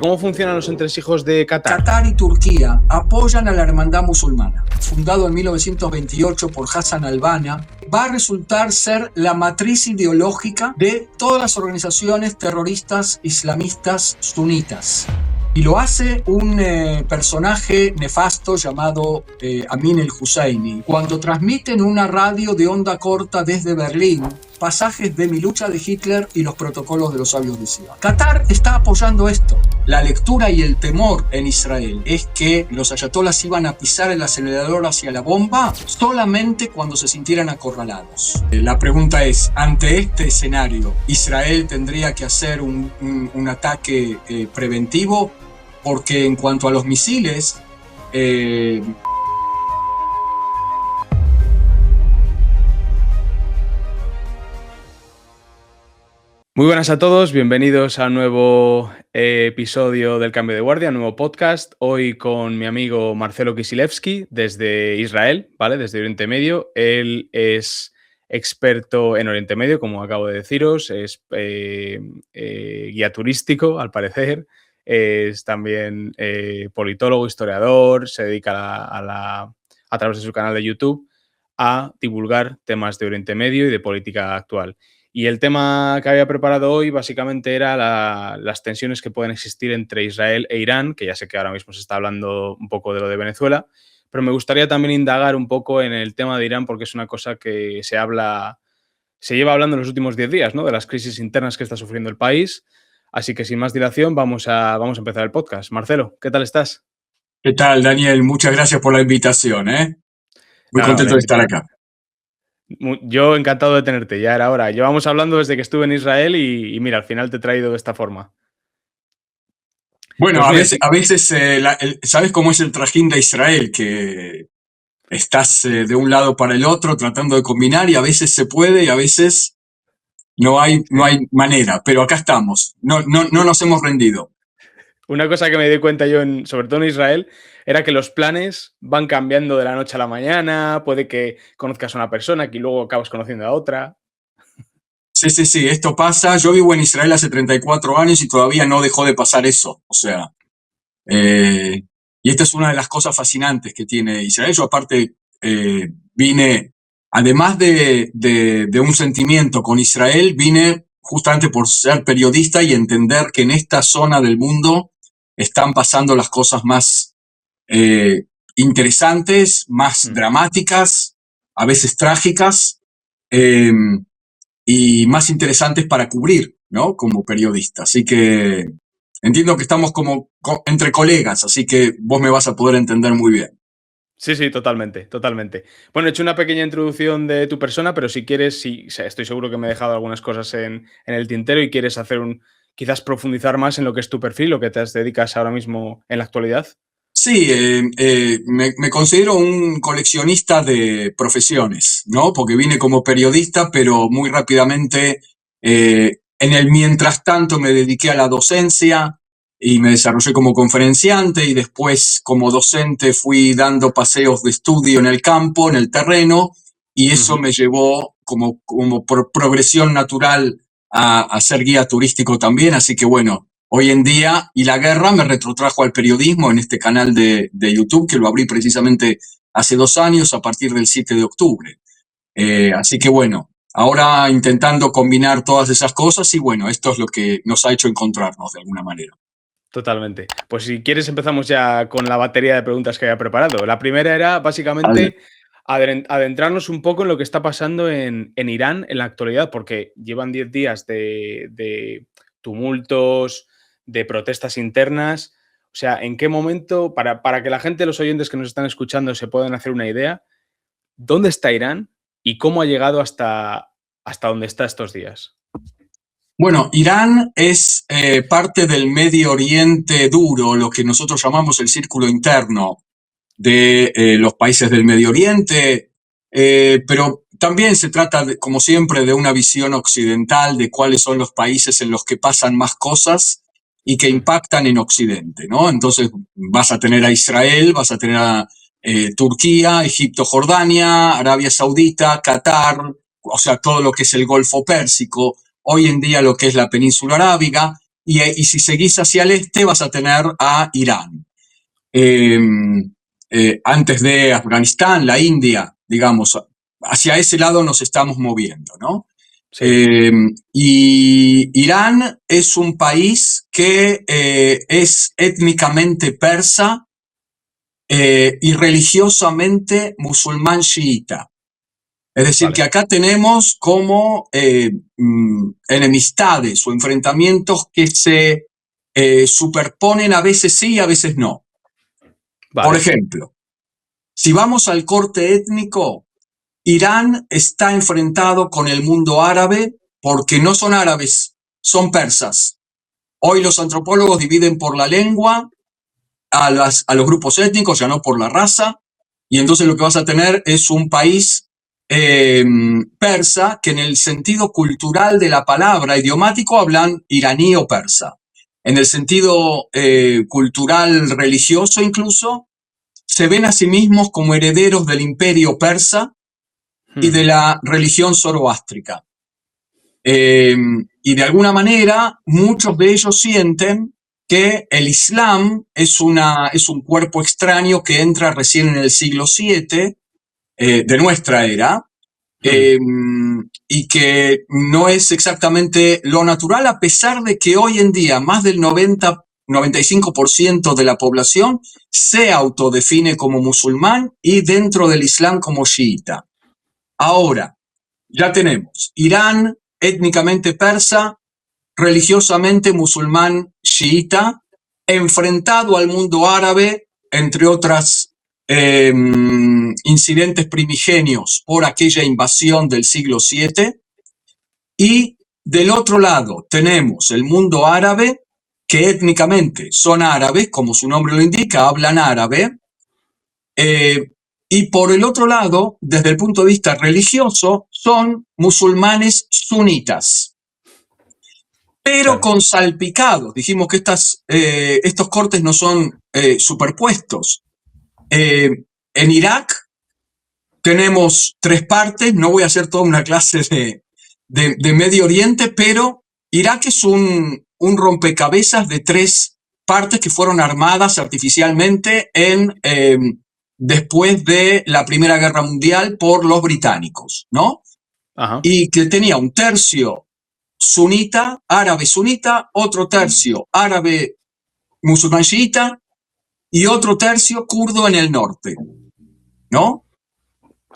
¿Cómo funcionan los entresijos de Qatar? Qatar y Turquía apoyan a la Hermandad Musulmana. Fundado en 1928 por Hassan al-Banna, va a resultar ser la matriz ideológica de todas las organizaciones terroristas islamistas sunitas. Y lo hace un personaje nefasto llamado Amin el-Husseini. Cuando transmiten una radio de onda corta desde Berlín, pasajes de Mi lucha de Hitler y los protocolos de los sabios de Sion. Qatar está apoyando esto. La lectura y el temor en Israel es que los ayatolás iban a pisar el acelerador hacia la bomba solamente cuando se sintieran acorralados. La pregunta es, ante este escenario, ¿Israel tendría que hacer un ataque preventivo? Porque en cuanto a los misiles, Muy buenas a todos, bienvenidos a un nuevo episodio del Cambio de Guardia, nuevo podcast. Hoy con mi amigo Marcelo Kisilevsky desde Israel, ¿vale? Desde Oriente Medio. Él es experto en Oriente Medio, como acabo de deciros, es guía turístico, al parecer. Es también politólogo, historiador, se dedica a través de su canal de YouTube a divulgar temas de Oriente Medio y de política actual. Y el tema que había preparado hoy básicamente era las tensiones que pueden existir entre Israel e Irán, que ya sé que ahora mismo se está hablando un poco de lo de Venezuela, pero me gustaría también indagar un poco en el tema de Irán porque es una cosa que se lleva hablando en los últimos 10 días, ¿no? De las crisis internas que está sufriendo el país. Así que sin más dilación vamos a empezar el podcast. Marcelo, ¿qué tal estás? ¿qué tal, Daniel? Muchas gracias por la invitación, Muy contento de estar acá. Yo encantado de tenerte, ya era hora. Llevamos hablando desde que estuve en Israel y mira, al final te he traído de esta forma. Bueno, Pues a veces ¿sabes cómo es el trajín de Israel? Que estás de un lado para el otro tratando de combinar y a veces se puede y a veces no hay manera, pero acá estamos, no nos hemos rendido. Una cosa que me di cuenta yo, sobre todo en Israel, era que los planes van cambiando de la noche a la mañana, puede que conozcas a una persona que luego acabas conociendo a otra. Sí, esto pasa. Yo vivo en Israel hace 34 años y todavía no dejó de pasar eso. O sea, y esta es una de las cosas fascinantes que tiene Israel. Yo aparte vine, además de un sentimiento con Israel, vine justamente por ser periodista y entender que en esta zona del mundo están pasando las cosas más interesantes, más dramáticas, a veces trágicas, y más interesantes para cubrir, ¿no? Como periodista. Así que entiendo que estamos como entre colegas, así que vos me vas a poder entender muy bien. Sí, totalmente. Bueno, he hecho una pequeña introducción de tu persona, pero si quieres, estoy seguro que me he dejado algunas cosas en el tintero y quieres hacer quizás profundizar más en lo que es tu perfil, lo que te dedicas ahora mismo en la actualidad. Sí, me considero un coleccionista de profesiones, ¿no? Porque vine como periodista, pero muy rápidamente, en el mientras tanto me dediqué a la docencia y me desarrollé como conferenciante y después como docente fui dando paseos de estudio en el campo, en el terreno, y eso me llevó como por progresión natural a ser guía turístico también, así que bueno. Hoy en día, y la guerra me retrotrajo al periodismo en este canal de YouTube, que lo abrí precisamente hace 2 años a partir del 7 de octubre. Así que bueno, ahora intentando combinar todas esas cosas y bueno, esto es lo que nos ha hecho encontrarnos de alguna manera. Totalmente. Pues si quieres empezamos ya con la batería de preguntas que había preparado. La primera era básicamente adentrarnos un poco en lo que está pasando en Irán en la actualidad, porque llevan 10 días de tumultos, de protestas internas. O sea, ¿en qué momento, para que la gente, los oyentes que nos están escuchando se puedan hacer una idea, dónde está Irán y cómo ha llegado hasta donde está estos días? Bueno, Irán es parte del Medio Oriente duro, lo que nosotros llamamos el círculo interno de los países del Medio Oriente, pero también se trata, como siempre, de una visión occidental de cuáles son los países en los que pasan más cosas y que impactan en Occidente, ¿no? Entonces vas a tener a Israel, vas a tener a Turquía, Egipto, Jordania, Arabia Saudita, Qatar, o sea, todo lo que es el Golfo Pérsico, hoy en día lo que es la península arábiga, y si seguís hacia el este vas a tener a Irán. Antes de Afganistán, la India, digamos, hacia ese lado nos estamos moviendo, ¿no? Sí. Y Irán es un país que es étnicamente persa y religiosamente musulmán chiita. Es decir, que acá tenemos como enemistades o enfrentamientos que se superponen, a veces sí, a veces no. Por ejemplo, si vamos al corte étnico, Irán está enfrentado con el mundo árabe porque no son árabes, son persas. Hoy los antropólogos dividen por la lengua a los grupos étnicos, ya no por la raza, y entonces lo que vas a tener es un país persa que en el sentido cultural de la palabra idiomático hablan iraní o persa. En el sentido cultural religioso incluso, se ven a sí mismos como herederos del imperio persa y de la religión zoroástrica. Y de alguna manera, muchos de ellos sienten que el Islam es un cuerpo extraño que entra recién en el siglo VII de nuestra era, y que no es exactamente lo natural, a pesar de que hoy en día más del 95% de la población se autodefine como musulmán y dentro del Islam como chiita. Ahora, ya tenemos Irán, étnicamente persa, religiosamente musulmán chiita, enfrentado al mundo árabe, entre otras incidentes primigenios por aquella invasión del siglo VII. Y del otro lado tenemos el mundo árabe, que étnicamente son árabes, como su nombre lo indica, hablan árabe. Y por el otro lado, desde el punto de vista religioso, son musulmanes sunitas, pero con salpicados. Dijimos que estos cortes no son superpuestos. En Irak tenemos tres partes, no voy a hacer toda una clase de Medio Oriente, pero Irak es un rompecabezas de tres partes que fueron armadas artificialmente después de la Primera Guerra Mundial por los británicos, ¿no? Ajá. Y que tenía un tercio sunita, árabe sunita, otro tercio árabe musulmán chiita y otro tercio kurdo en el norte, ¿no?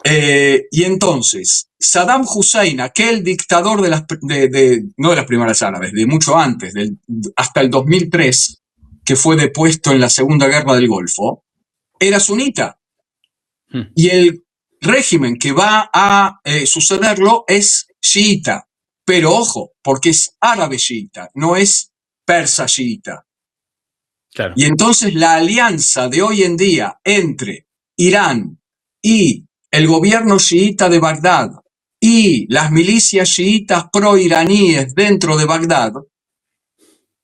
Y entonces, Saddam Hussein, aquel dictador no de las primeras árabes, de mucho antes, hasta el 2003, que fue depuesto en la Segunda Guerra del Golfo, era sunita. Y el régimen que va a sucederlo es chiita. Pero ojo, porque es árabe chiita, no es persa chiita. Claro. Y entonces la alianza de hoy en día entre Irán y el gobierno chiita de Bagdad y las milicias chiitas pro-iraníes dentro de Bagdad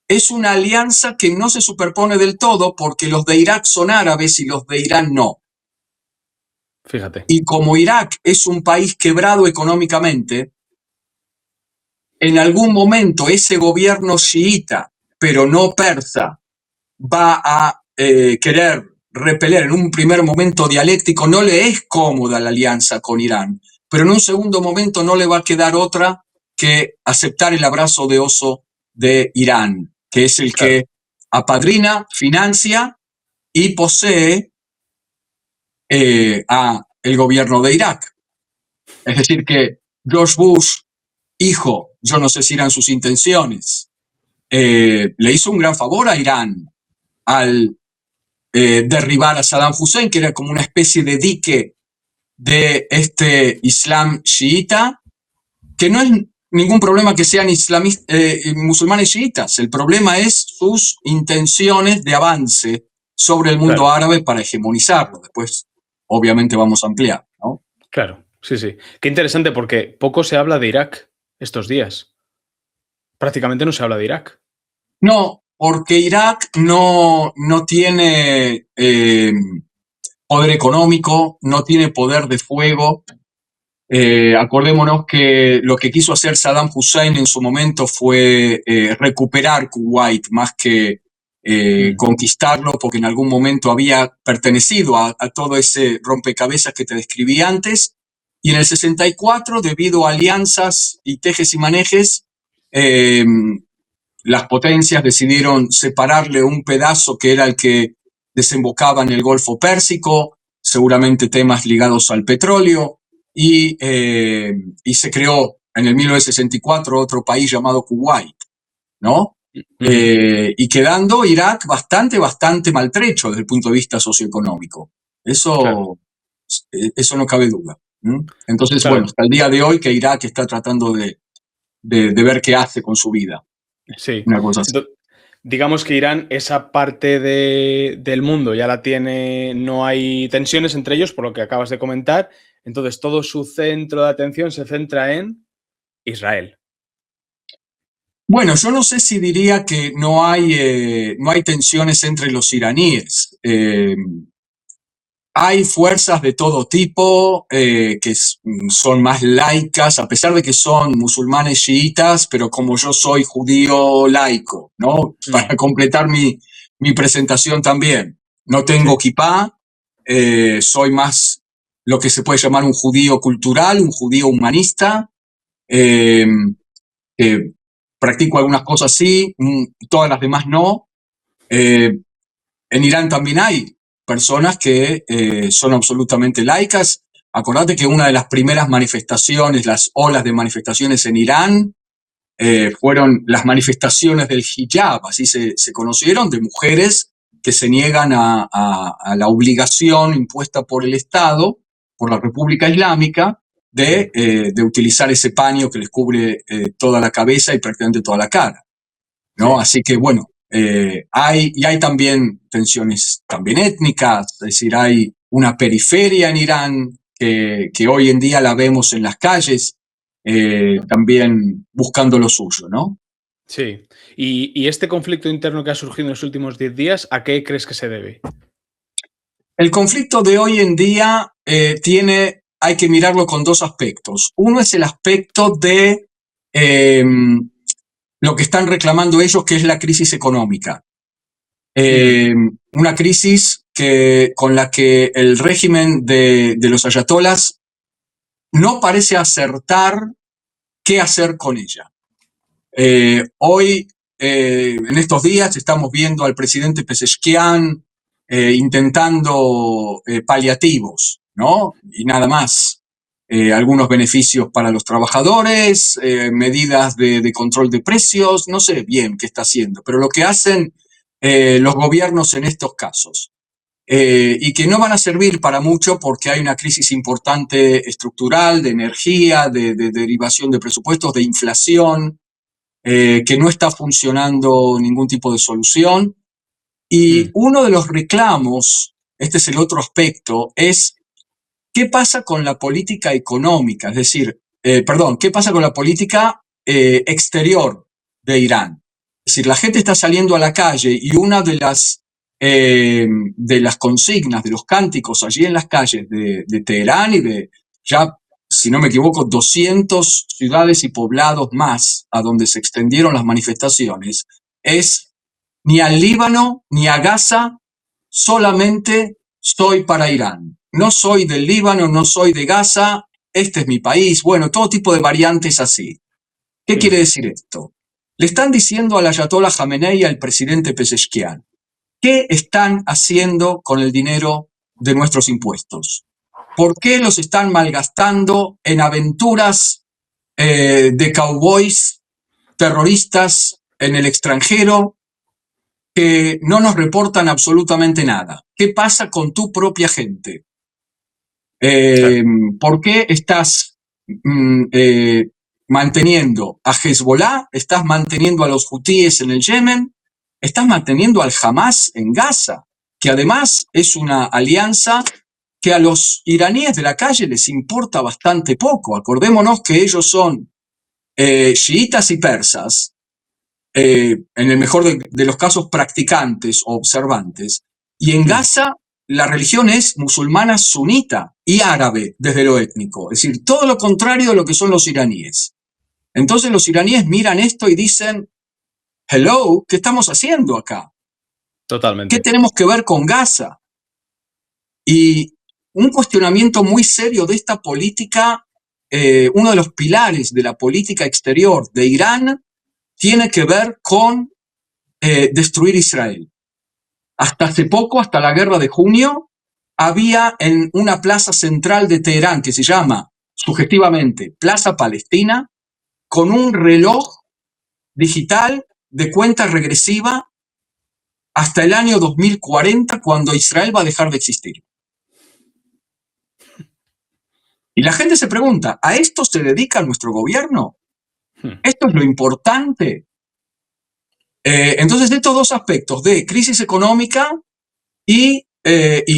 es una alianza que no se superpone del todo porque los de Irak son árabes y los de Irán no. Fíjate. Y como Irak es un país quebrado económicamente, en algún momento ese gobierno chiita, pero no persa, va a querer repeler en un primer momento dialéctico, no le es cómoda la alianza con Irán, pero en un segundo momento no le va a quedar otra que aceptar el abrazo de oso de Irán, que es el que apadrina, financia y posee a el gobierno de Irak. Es decir, que George Bush, hijo, yo no sé si eran sus intenciones, le hizo un gran favor a Irán al derribar a Saddam Hussein, que era como una especie de dique de este Islam chiita, que no es ningún problema que sean musulmanes chiitas, el problema es sus intenciones de avance sobre el mundo árabe para hegemonizarlo. Después, obviamente, vamos a ampliar, ¿no? Claro, sí, sí. Qué interesante porque poco se habla de Irak estos días. Prácticamente no se habla de Irak. No, porque Irak no tiene poder económico, no tiene poder de fuego, Acordémonos que lo que quiso hacer Saddam Hussein en su momento fue recuperar Kuwait más que conquistarlo, porque en algún momento había pertenecido a todo ese rompecabezas que te describí antes. Y en el 64, debido a alianzas y tejes y manejes, las potencias decidieron separarle un pedazo que era el que desembocaba en el Golfo Pérsico, seguramente temas ligados al petróleo, y se creó en el 1964 otro país llamado Kuwait, ¿no? Y quedando Irak bastante maltrecho desde el punto de vista socioeconómico. Claro, Eso no cabe duda. Entonces, bueno, claro, hasta el día de hoy que Irak está tratando de ver qué hace con su vida. sí. Una cosa así. Digamos que Irán, esa parte del mundo ya la tiene, no hay tensiones entre ellos, por lo que acabas de comentar. Entonces, todo su centro de atención se centra en Israel. Bueno, yo no sé si diría que no hay tensiones entre los iraníes. Hay fuerzas de todo tipo que son más laicas, a pesar de que son musulmanes chiitas, pero como yo soy judío laico, ¿no? Para completar mi presentación también. No tengo Sí, kipá, soy más lo que se puede llamar un judío cultural, un judío humanista. Eh, Practico algunas cosas sí, todas las demás no. Eh, en Irán también hay personas que son absolutamente laicas. Acordate que una de las primeras manifestaciones, las olas de manifestaciones en Irán, fueron las manifestaciones del hijab, así se conocieron, de mujeres que se niegan a la obligación impuesta por el Estado, por la República Islámica, sí, de utilizar ese paño que les cubre toda la cabeza y prácticamente toda la cara, ¿no? sí, Así que bueno, hay también tensiones también étnicas, es decir, hay una periferia en Irán que hoy en día la vemos en las calles, también buscando lo suyo, ¿no? sí. ¿Y este conflicto interno que ha surgido en los últimos 10 días, a qué crees que se debe? El conflicto de hoy en día hay que mirarlo con dos aspectos. Uno es el aspecto de eh, lo que están reclamando ellos, que es la crisis económica. Mm, Una crisis con la que el régimen de los ayatolas no parece acertar qué hacer con ella. Hoy, en estos días, estamos viendo al presidente Pezeshkian intentando paliativos, ¿no? Y nada más. Algunos beneficios para los trabajadores, medidas de control de precios, no sé bien qué está haciendo, pero lo que hacen los gobiernos en estos casos, y que no van a servir para mucho porque hay una crisis importante estructural de energía, de derivación de presupuestos, de inflación, que no está funcionando ningún tipo de solución. Y mm, uno de los reclamos, este es el otro aspecto, es qué pasa con la política económica, es decir, perdón, qué pasa con la política exterior de Irán. Es decir, la gente está saliendo a la calle y una de las consignas, de los cánticos allí en las calles de Teherán y de ya, si no me equivoco, 200 ciudades y poblados más a donde se extendieron las manifestaciones, es ni al Líbano ni a Gaza, solamente soy para Irán. No soy del Líbano, no soy de Gaza, este es mi país. Bueno, todo tipo de variantes así. ¿Qué quiere mm, decir esto? Le están diciendo al Ayatollah Jamenei, al presidente Pezeshkian, ¿qué están haciendo con el dinero de nuestros impuestos? ¿Por qué los están malgastando en aventuras de cowboys terroristas en el extranjero que no nos reportan absolutamente nada? ¿Qué pasa con tu propia gente? claro, Eh, ¿Por qué estás manteniendo a Hezbollah? ¿Estás manteniendo a los hutíes en el Yemen? ¿Estás manteniendo al Hamas en Gaza? Que además es una alianza que a los iraníes de la calle les importa bastante poco. Acordémonos que ellos son chiitas y persas, en el mejor de los casos practicantes o observantes, y en mm, Gaza la religión es musulmana sunita y árabe desde lo étnico, es decir, todo lo contrario de lo que son los iraníes. Entonces los iraníes miran esto y dicen, hello, ¿qué estamos haciendo acá? ¿Qué Totalmente. tenemos que ver con Gaza? Y un cuestionamiento muy serio de esta política, uno de los pilares de la política exterior de Irán tiene que ver con destruir Israel. Hasta hace poco, hasta la guerra de junio, había en una plaza central de Teherán que se llama, sugestivamente, Plaza Palestina, con un reloj digital de cuenta regresiva hasta el año 2040, cuando Israel va a dejar de existir. Y la gente se pregunta, ¿a esto se dedica nuestro gobierno? ¿Esto es lo importante? Entonces, estos dos aspectos de crisis económica y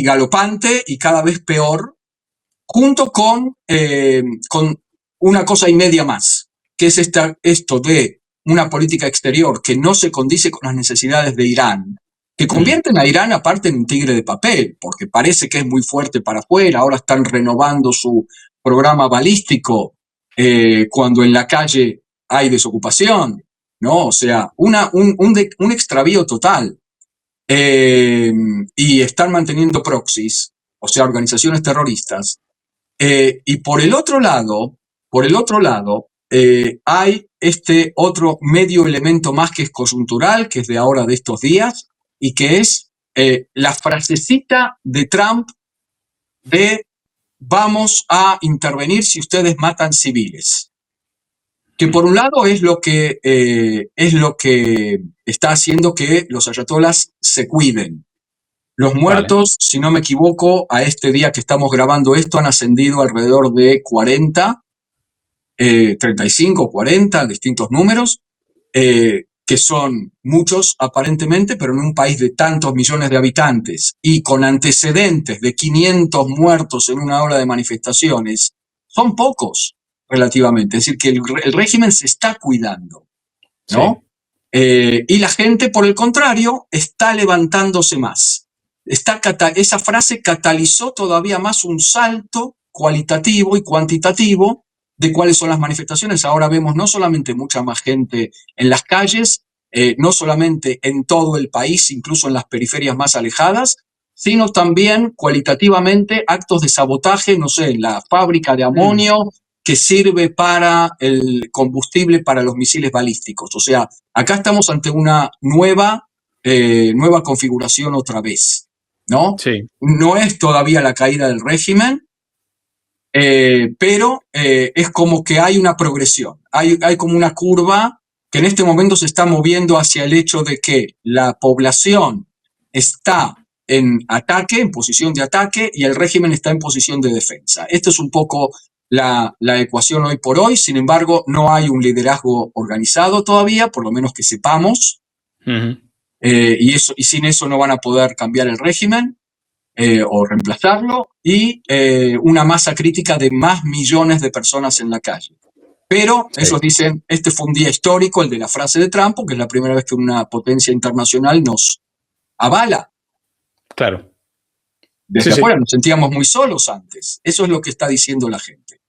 galopante y cada vez peor, junto con una cosa y media más, que es esto de una política exterior que no se condice con las necesidades de Irán, que convierten a Irán aparte en un tigre de papel, porque parece que es muy fuerte para afuera, ahora están renovando su programa balístico cuando en la calle hay desocupación, ¿no? O sea, un extravío total. Y están manteniendo proxies, o sea, organizaciones terroristas. Y por el otro lado, hay este otro medio elemento más que es coyuntural, que es de ahora, de estos días, y que es la frasecita de Trump de vamos a intervenir si ustedes matan civiles. Que por un lado es lo que está haciendo que los ayatolás se cuiden. Los Vale. muertos, si no me equivoco, a este día que estamos grabando esto han ascendido alrededor de 40, 35, 40, distintos números, que son muchos aparentemente, pero en un país de tantos millones de habitantes y con antecedentes de 500 muertos en una hora de manifestaciones, son pocos relativamente. Es decir, que el régimen se está cuidando, ¿no? Sí. Y la gente, por el contrario, está levantándose más. Esa frase catalizó todavía más un salto cualitativo y cuantitativo de cuáles son las manifestaciones. Ahora vemos no solamente mucha más gente en las calles, no solamente en todo el país, incluso en las periferias más alejadas, sino también cualitativamente actos de sabotaje, no sé, en la fábrica de amonio que sirve para el combustible para los misiles balísticos. O sea, acá estamos ante una nueva configuración otra vez, ¿no? Sí. No es todavía la caída del régimen, pero es como que hay una progresión, hay como una curva que en este momento se está moviendo hacia el hecho de que la población está en ataque, en posición de ataque, y el régimen está en posición de defensa. Esto es un poco la ecuación hoy por hoy. Sin embargo, no hay un liderazgo organizado todavía, por lo menos que sepamos, y sin eso no van a poder cambiar el régimen o reemplazarlo, y una masa crítica de más millones de personas en la calle. Pero Sí. ellos dicen, este fue un día histórico, el de la frase de Trump, porque es la primera vez que una potencia internacional nos avala. Claro. Desde Sí, sí. afuera nos sentíamos muy solos antes. Eso es lo que está diciendo la gente.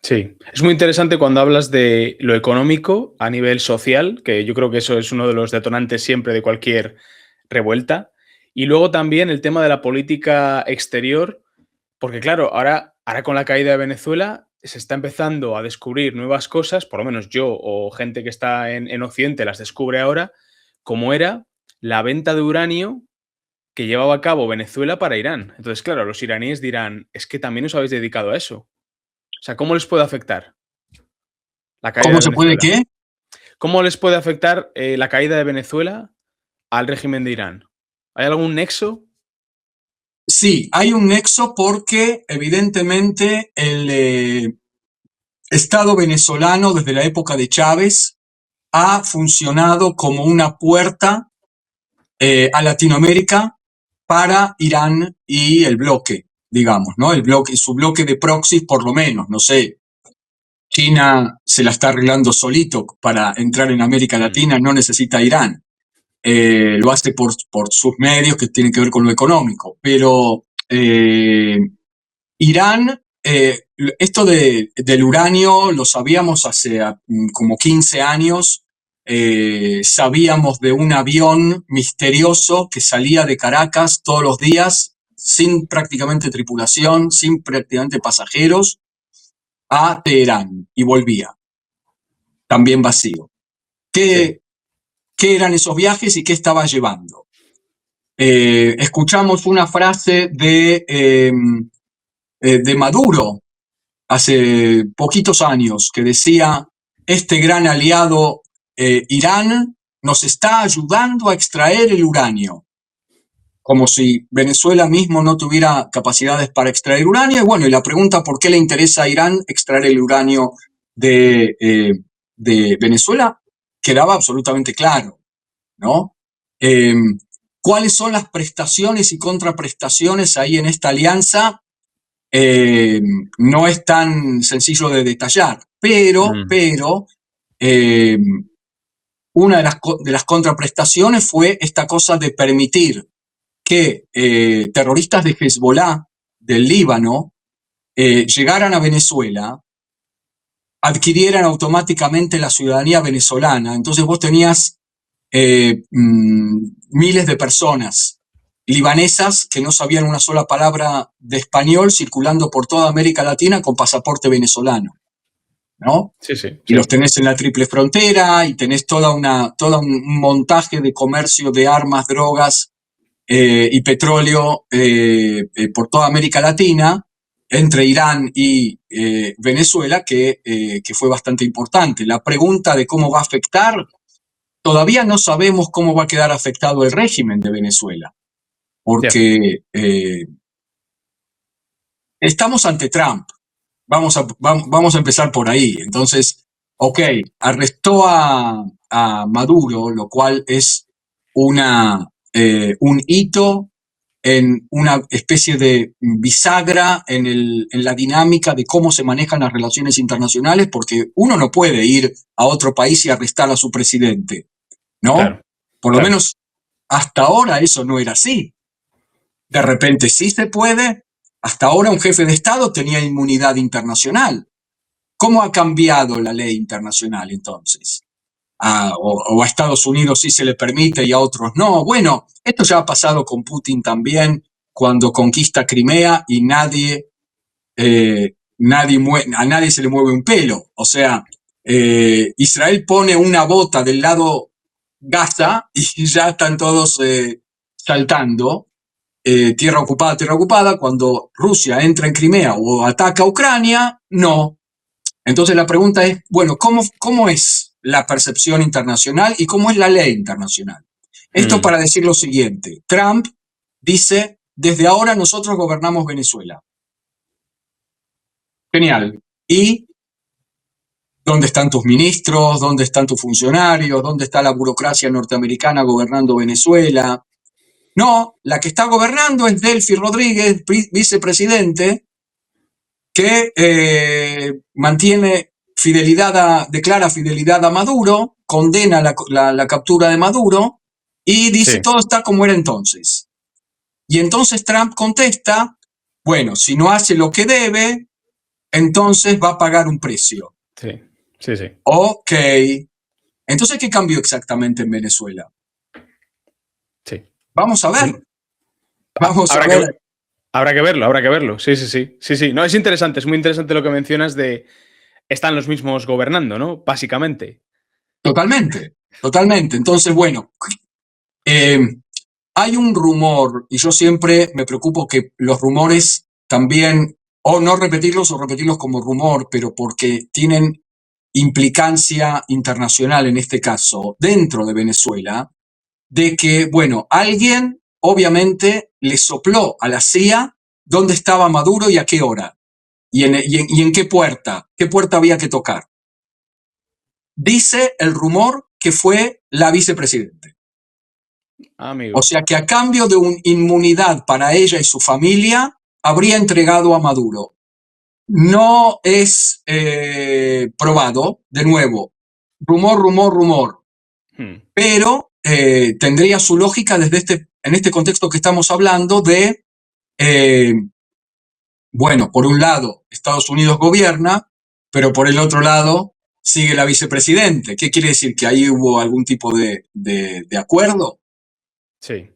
Sí, es muy interesante cuando hablas de lo económico a nivel social, que yo creo que eso es uno de los detonantes siempre de cualquier revuelta. Y luego también el tema de la política exterior, porque claro, ahora con la caída de Venezuela se está empezando a descubrir nuevas cosas, por lo menos yo o gente que está en Occidente las descubre ahora, como era la venta de uranio que llevaba a cabo Venezuela para Irán. Entonces, claro, los iraníes dirán, es que también os habéis dedicado a eso. O sea, ¿cómo les puede afectar la caída ¿Cómo de se puede Venezuela? qué? ¿Cómo les puede afectar la caída de Venezuela al régimen de Irán? ¿Hay algún nexo? Sí, hay un nexo porque evidentemente el Estado venezolano desde la época de Chávez ha funcionado como una puerta a Latinoamérica para Irán y el bloque, digamos, ¿no? Su bloque de proxies por lo menos, no sé. China se la está arreglando solito para entrar en América Latina, no necesita Irán. Lo hace por sus medios que tienen que ver con lo económico, pero Irán, esto del uranio lo sabíamos hace como 15 años. Sabíamos de un avión misterioso que salía de Caracas todos los días sin prácticamente tripulación, sin prácticamente pasajeros, a Teherán y volvía, también vacío. Sí. ¿Qué eran esos viajes y qué estaba llevando? Escuchamos una frase de Maduro hace poquitos años que decía: este gran aliado Irán nos está ayudando a extraer el uranio, como si Venezuela mismo no tuviera capacidades para extraer uranio. Y bueno, y la pregunta por qué le interesa a Irán extraer el uranio de Venezuela quedaba absolutamente claro, ¿no? Eh, ¿Cuáles son las prestaciones y contraprestaciones ahí en esta alianza? No es tan sencillo de detallar, pero eh, una de las contraprestaciones fue esta cosa de permitir que terroristas de Hezbollah del Líbano llegaran a Venezuela, adquirieran automáticamente la ciudadanía venezolana. Entonces vos tenías miles de personas libanesas que no sabían una sola palabra de español circulando por toda América Latina con pasaporte venezolano, ¿no? Sí, sí, Y sí. los tenés en la triple frontera y tenés todo un montaje de comercio de armas, drogas y petróleo por toda América Latina, entre Irán y Venezuela, que fue bastante importante. La pregunta de cómo va a afectar, todavía no sabemos cómo va a quedar afectado el régimen de Venezuela, Yeah. porque estamos ante Trump. Vamos a empezar por ahí. Entonces, ok, arrestó a Maduro, lo cual es un hito en una especie de bisagra en la dinámica de cómo se manejan las relaciones internacionales, porque uno no puede ir a otro país y arrestar a su presidente, ¿no? Claro, Por lo claro. menos hasta ahora eso no era así. De repente sí se puede. Hasta ahora un jefe de Estado tenía inmunidad internacional. ¿Cómo ha cambiado la ley internacional entonces? O a Estados Unidos sí se le permite y a otros no. Bueno, esto ya ha pasado con Putin también, cuando conquista Crimea y a nadie se le mueve un pelo. O sea, Israel pone una bota del lado Gaza y ya están todos saltando. Tierra ocupada, tierra ocupada. Cuando Rusia entra en Crimea o ataca a Ucrania, no. Entonces la pregunta es, bueno, ¿cómo es la percepción internacional y cómo es la ley internacional? Esto para decir lo siguiente: Trump dice, desde ahora nosotros gobernamos Venezuela. Genial. ¿Y dónde están tus ministros? ¿Dónde están tus funcionarios? ¿Dónde está la burocracia norteamericana gobernando Venezuela? No, la que está gobernando es Delcy Rodríguez, vicepresidente, que declara fidelidad a Maduro, condena la captura de Maduro y dice Sí, todo está como era entonces. Y entonces Trump contesta, bueno, si no hace lo que debe, entonces va a pagar un precio. sí, sí, sí. Ok. Entonces, ¿qué cambió exactamente en Venezuela? Sí. Vamos a Es- ver. Vamos a habrá ver. habrá que verlo, habrá que verlo. Sí, sí, sí. Sí, sí. No, es interesante, es muy interesante lo que mencionas de están los mismos gobernando, ¿no? Básicamente. Totalmente, totalmente. Entonces, bueno, eh, hay un rumor, y yo siempre me preocupo que los rumores también, o no repetirlos o repetirlos como rumor, pero porque tienen implicancia internacional en este caso, dentro de Venezuela, de que, bueno, alguien obviamente le sopló a la CIA dónde estaba Maduro y a qué hora, y en qué puerta había que tocar. Dice el rumor que fue la vicepresidente. O Amigo. sea que a cambio de una inmunidad para ella y su familia, habría entregado a Maduro. No es probado, de nuevo, rumor, rumor, rumor, pero tendría su lógica en este contexto que estamos hablando de bueno, por un lado, Estados Unidos gobierna, pero por el otro lado sigue la vicepresidente. ¿Qué quiere decir? ¿Que ahí hubo algún tipo de acuerdo? Sí.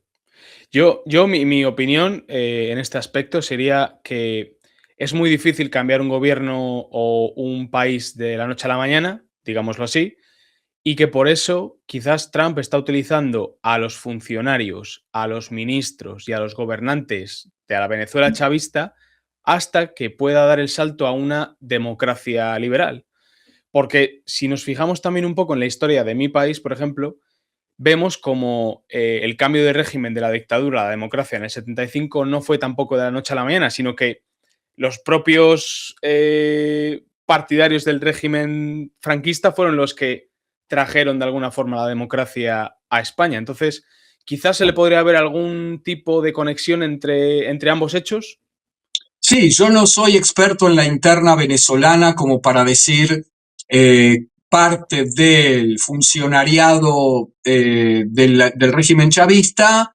Mi opinión en este aspecto sería que es muy difícil cambiar un gobierno o un país de la noche a la mañana, digámoslo así, y que por eso quizás Trump está utilizando a los funcionarios, a los ministros y a los gobernantes de la Venezuela chavista hasta que pueda dar el salto a una democracia liberal. Porque si nos fijamos también un poco en la historia de mi país, por ejemplo, vemos como el cambio de régimen de la dictadura a la democracia en el 75 no fue tampoco de la noche a la mañana, sino que los propios partidarios del régimen franquista fueron los que trajeron de alguna forma la democracia a España. Entonces, quizás se le podría haber algún tipo de conexión entre ambos hechos. Sí, yo no soy experto en la interna venezolana como para decir parte del funcionariado del régimen chavista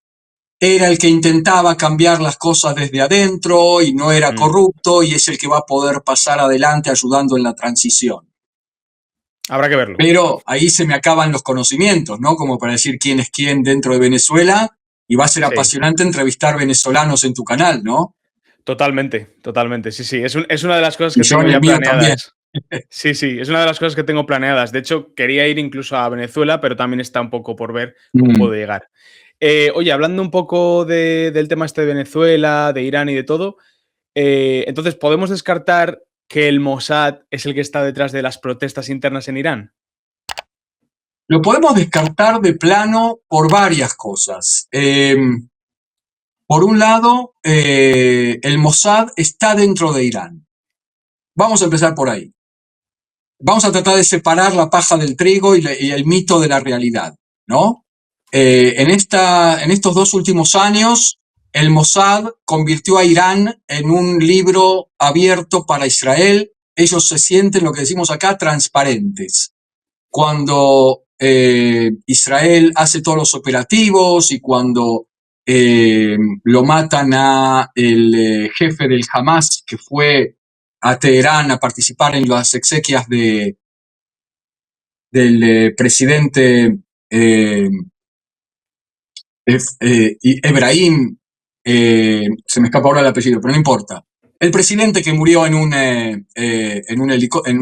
era el que intentaba cambiar las cosas desde adentro y no era Mm. corrupto y es el que va a poder pasar adelante ayudando en la transición. Habrá que verlo. Pero ahí se me acaban los conocimientos, ¿no? Como para decir quién es quién dentro de Venezuela y va a ser Sí, apasionante entrevistar venezolanos en tu canal, ¿no? totalmente, totalmente. Sí, sí. Es una de las cosas Y que yo tengo en el ya mío también. planeadas. Sí, sí, es una de las cosas que tengo planeadas. De hecho, quería ir incluso a Venezuela, pero también está un poco por ver cómo Mm. puedo llegar. Oye, hablando un poco del tema este de Venezuela, de Irán y de todo, entonces, ¿podemos descartar que el Mossad es el que está detrás de las protestas internas en Irán? Lo podemos descartar de plano por varias cosas. Por un lado, el Mossad está dentro de Irán. Vamos a empezar por ahí. Vamos a tratar de separar la paja del trigo y el mito de la realidad, ¿no? En estos 2 últimos años, el Mossad convirtió a Irán en un libro abierto para Israel. Ellos se sienten, lo que decimos acá, transparentes. Cuando Israel hace todos los operativos y cuando lo matan a el jefe del Hamas, que fue a Teherán a participar en las exequias del presidente eh, Ebrahim, se me escapa ahora el apellido, pero no importa. El presidente que murió en un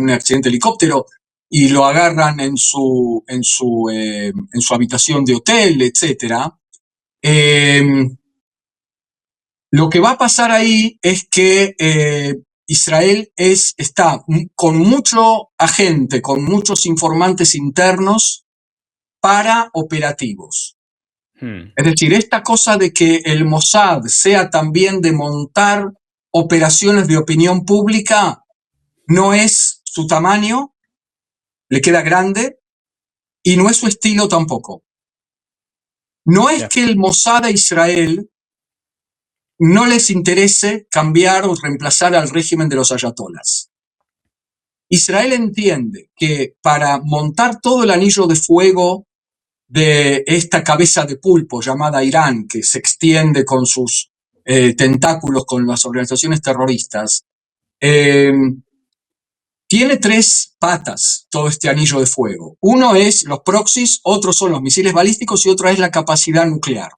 accidente de helicóptero y lo agarran en su habitación de hotel, etcétera. Lo que va a pasar ahí es que Israel está con mucho agente, con muchos informantes internos para operativos. Hmm, Es decir, esta cosa de que el Mossad sea también de montar operaciones de opinión pública no es su tamaño, le queda grande, y no es su estilo tampoco. No es ya. que el Mossad a Israel no les interese cambiar o reemplazar al régimen de los ayatolás. Israel entiende que para montar todo el anillo de fuego de esta cabeza de pulpo llamada Irán, que se extiende con sus tentáculos con las organizaciones terroristas, tiene 3 patas todo este anillo de fuego. Uno es los proxies, otros son los misiles balísticos y otra es la capacidad nuclear.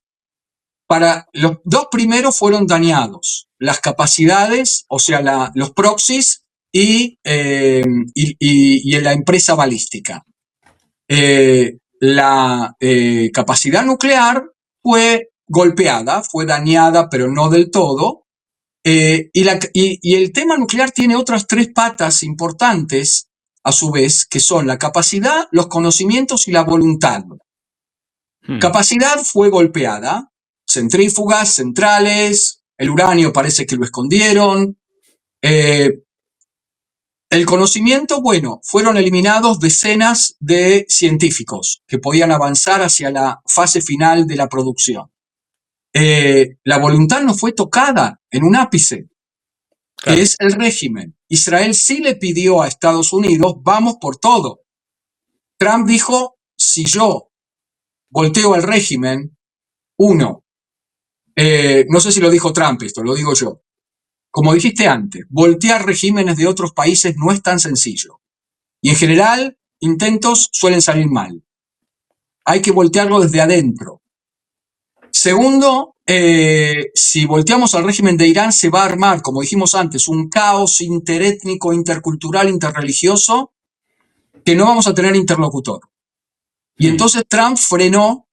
Para los 2 primeros fueron dañados. Las capacidades, o sea, los proxies y la empresa balística. La capacidad nuclear fue golpeada, fue dañada, pero no del todo. Y el tema nuclear tiene otras 3 patas importantes, a su vez, que son la capacidad, los conocimientos y la voluntad. Hmm, Capacidad fue golpeada, centrífugas, centrales, el uranio parece que lo escondieron. El conocimiento, bueno, fueron eliminados decenas de científicos que podían avanzar hacia la fase final de la producción. La voluntad no fue tocada en un ápice, que claro. es el régimen. Israel sí le pidió a Estados Unidos, vamos por todo. Trump dijo, si yo volteo el régimen, uno, No sé si lo dijo Trump esto, lo digo yo. Como dijiste antes, voltear regímenes de otros países no es tan sencillo. Y en general, intentos suelen salir mal. Hay que voltearlo desde adentro. Segundo, si volteamos al régimen de Irán, se va a armar, como dijimos antes, un caos interétnico, intercultural, interreligioso, que no vamos a tener interlocutor. Y entonces Trump frenó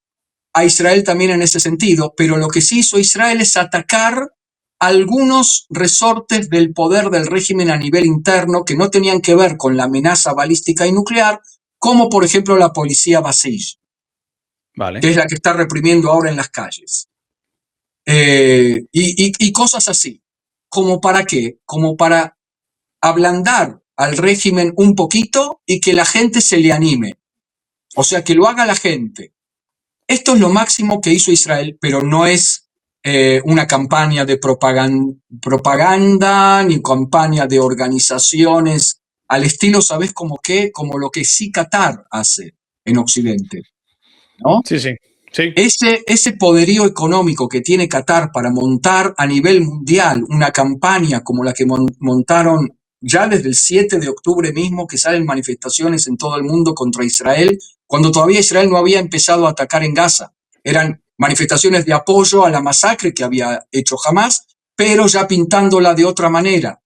a Israel también en ese sentido, pero lo que sí hizo Israel es atacar algunos resortes del poder del régimen a nivel interno que no tenían que ver con la amenaza balística y nuclear, como por ejemplo la policía Basij, que es la que está reprimiendo ahora en las calles. Y cosas así. ¿Como para qué? Como para ablandar al régimen un poquito y que la gente se le anime. O sea, que lo haga la gente. Esto es lo máximo que hizo Israel, pero no es una campaña de propaganda ni campaña de organizaciones al estilo, ¿sabes cómo qué? Como lo que sí Qatar hace en Occidente, ¿no? Sí, sí, sí. Ese poderío económico que tiene Qatar para montar a nivel mundial una campaña como la que montaron ya desde el 7 de octubre mismo, que salen manifestaciones en todo el mundo contra Israel, cuando todavía Israel no había empezado a atacar en Gaza. Eran manifestaciones de apoyo a la masacre que había hecho Hamas, pero ya pintándola de otra manera.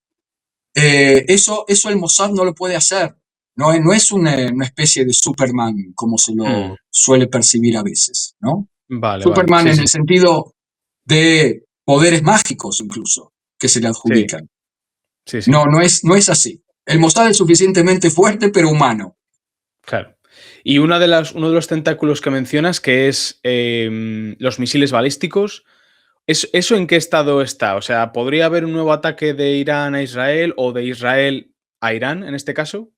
Eso el Mossad no lo puede hacer. No es una especie de Superman como se lo suele percibir a veces, ¿no? Vale, vale. Superman Sí, en sí. el sentido de poderes mágicos incluso que se le Sí, adjudican. sí, sí. No es así. El Mossad es suficientemente fuerte pero humano. Claro. Y uno de los tentáculos que mencionas, que es los misiles balísticos, ¿eso en qué estado está? O sea, ¿podría haber un nuevo ataque de Irán a Israel o de Israel a Irán en este caso?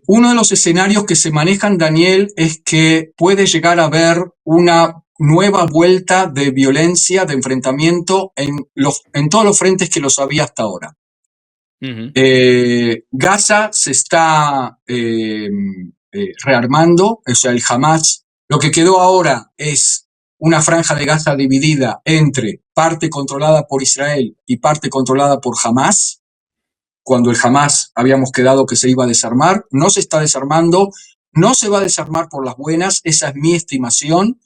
Uno de los escenarios que se manejan, Daniel, es que puede llegar a haber una nueva vuelta de violencia, de enfrentamiento en todos los frentes que los había hasta ahora. Gaza se está rearmando, o sea, el Hamas. Lo que quedó ahora es una franja de Gaza dividida entre parte controlada por Israel y parte controlada por Hamas. Cuando el Hamas habíamos quedado que se iba a desarmar, no se está desarmando, no se va a desarmar por las buenas, esa es mi estimación.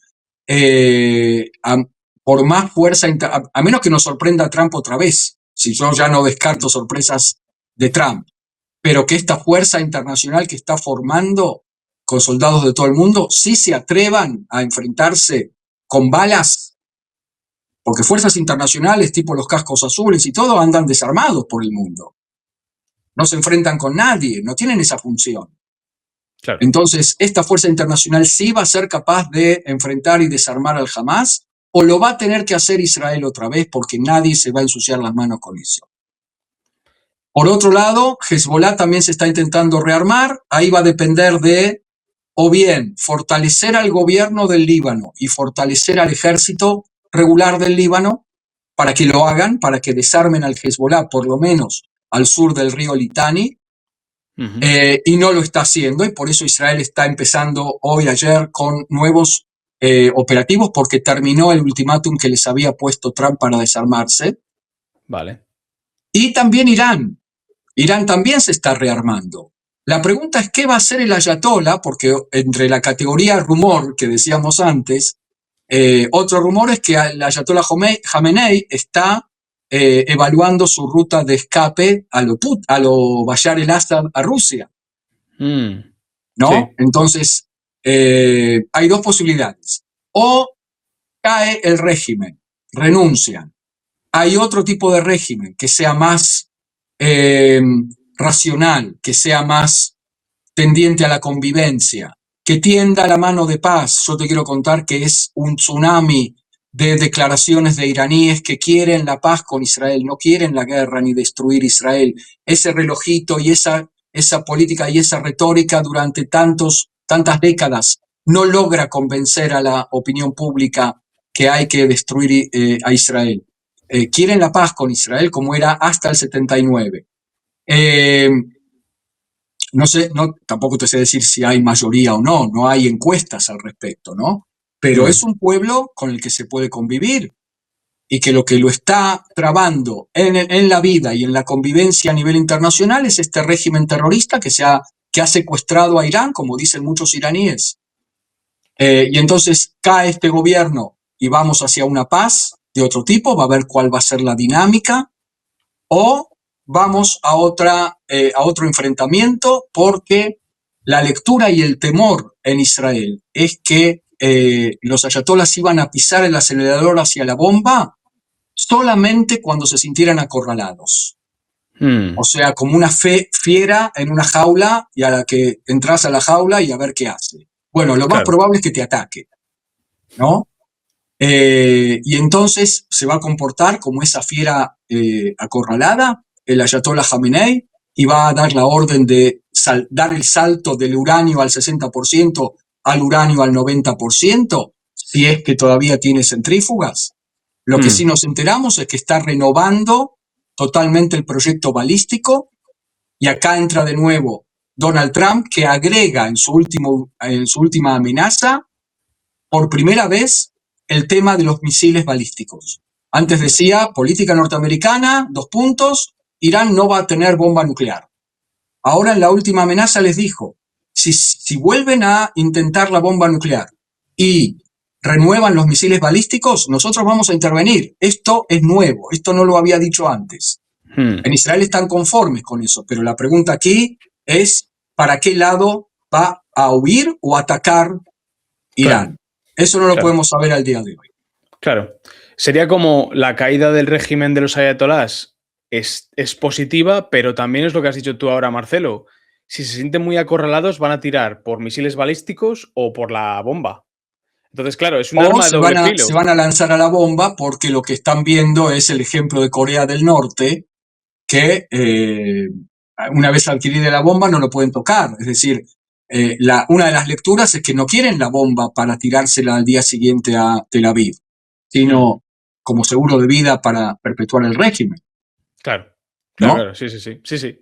Eh, a, por más fuerza, a menos que nos sorprenda Trump otra vez, si yo ya no descarto sorpresas de Trump, pero que esta fuerza internacional que está formando con soldados de todo el mundo, sí se atrevan a enfrentarse con balas, porque fuerzas internacionales tipo los cascos azules y todo andan desarmados por el mundo. No se enfrentan con nadie, no tienen esa función. Claro. Entonces, ¿esta fuerza internacional sí va a ser capaz de enfrentar y desarmar al Hamas? ¿O lo va a tener que hacer Israel otra vez porque nadie se va a ensuciar las manos con eso? Por otro lado, Hezbollah también se está intentando rearmar. Ahí va a depender de, o bien, fortalecer al gobierno del Líbano y fortalecer al ejército regular del Líbano para que lo hagan, para que desarmen al Hezbollah, por lo menos al sur del río Litani, y no lo está haciendo, y por eso Israel está empezando hoy, ayer, con nuevos operativos, porque terminó el ultimátum que les había puesto Trump para desarmarse. Vale. Y también Irán. Irán también se está rearmando. La pregunta es qué va a hacer el ayatollah, porque entre la categoría rumor que decíamos antes, otro rumor es que el ayatollah Khamenei está evaluando su ruta de escape a lo Bashar el-Assad a Rusia, Sí. ¿no? Entonces, hay dos posibilidades. O cae el régimen, renuncian. Hay otro tipo de régimen que sea más eh, racional, que sea más tendiente a la convivencia, que tienda a la mano de paz. Yo te quiero contar que es un tsunami de declaraciones de iraníes que quieren la paz con Israel, no quieren la guerra ni destruir Israel. Ese relojito y esa política y esa retórica durante tantas décadas no logra convencer a la opinión pública que hay que destruir a Israel. Quieren la paz con Israel como era hasta el 79. No sé, tampoco te sé decir si hay mayoría o no hay encuestas al respecto, ¿no? pero es un pueblo con el que se puede convivir y que lo está trabando en la vida y en la convivencia a nivel internacional es este régimen terrorista que ha secuestrado a Irán, como dicen muchos iraníes. Y entonces cae este gobierno y vamos hacia una paz de otro tipo, va a ver cuál va a ser la dinámica, o vamos a otro enfrentamiento, porque la lectura y el temor en Israel es que los ayatolás iban a pisar el acelerador hacia la bomba solamente cuando se sintieran acorralados. O sea, como una fiera en una jaula y a la que entras a la jaula y a ver qué hace. Bueno, lo más probable es que te ataque, ¿no? Y entonces se va a comportar como esa fiera acorralada, el ayatollah Jamenei, y va a dar la orden de dar el salto del uranio al 60% al uranio al 90%, si es que todavía tiene centrífugas. Lo que sí nos enteramos es que está renovando totalmente el proyecto balístico, y acá entra de nuevo Donald Trump, que agrega en su última amenaza, por primera vez, el tema de los misiles balísticos. Antes decía, política norteamericana, 2 puntos, Irán no va a tener bomba nuclear. Ahora en la última amenaza les dijo, si vuelven a intentar la bomba nuclear y renuevan los misiles balísticos, nosotros vamos a intervenir. Esto es nuevo, esto no lo había dicho antes. En Israel están conformes con eso, pero la pregunta aquí es, ¿para qué lado va a huir o atacar Irán? Claro. Eso no lo podemos saber al día de hoy. Claro. Sería como la caída del régimen de los ayatolás es positiva, pero también es lo que has dicho tú ahora, Marcelo. Si se sienten muy acorralados, van a tirar por misiles balísticos o por la bomba. Entonces, claro, es un arma de doble filo. Se van a lanzar a la bomba, porque lo que están viendo es el ejemplo de Corea del Norte, que una vez adquirida la bomba no lo pueden tocar. Es decir, una de las lecturas es que no quieren la bomba para tirársela al día siguiente a Tel Aviv, sino como seguro de vida para perpetuar el régimen. Claro. ¿No? Claro, sí.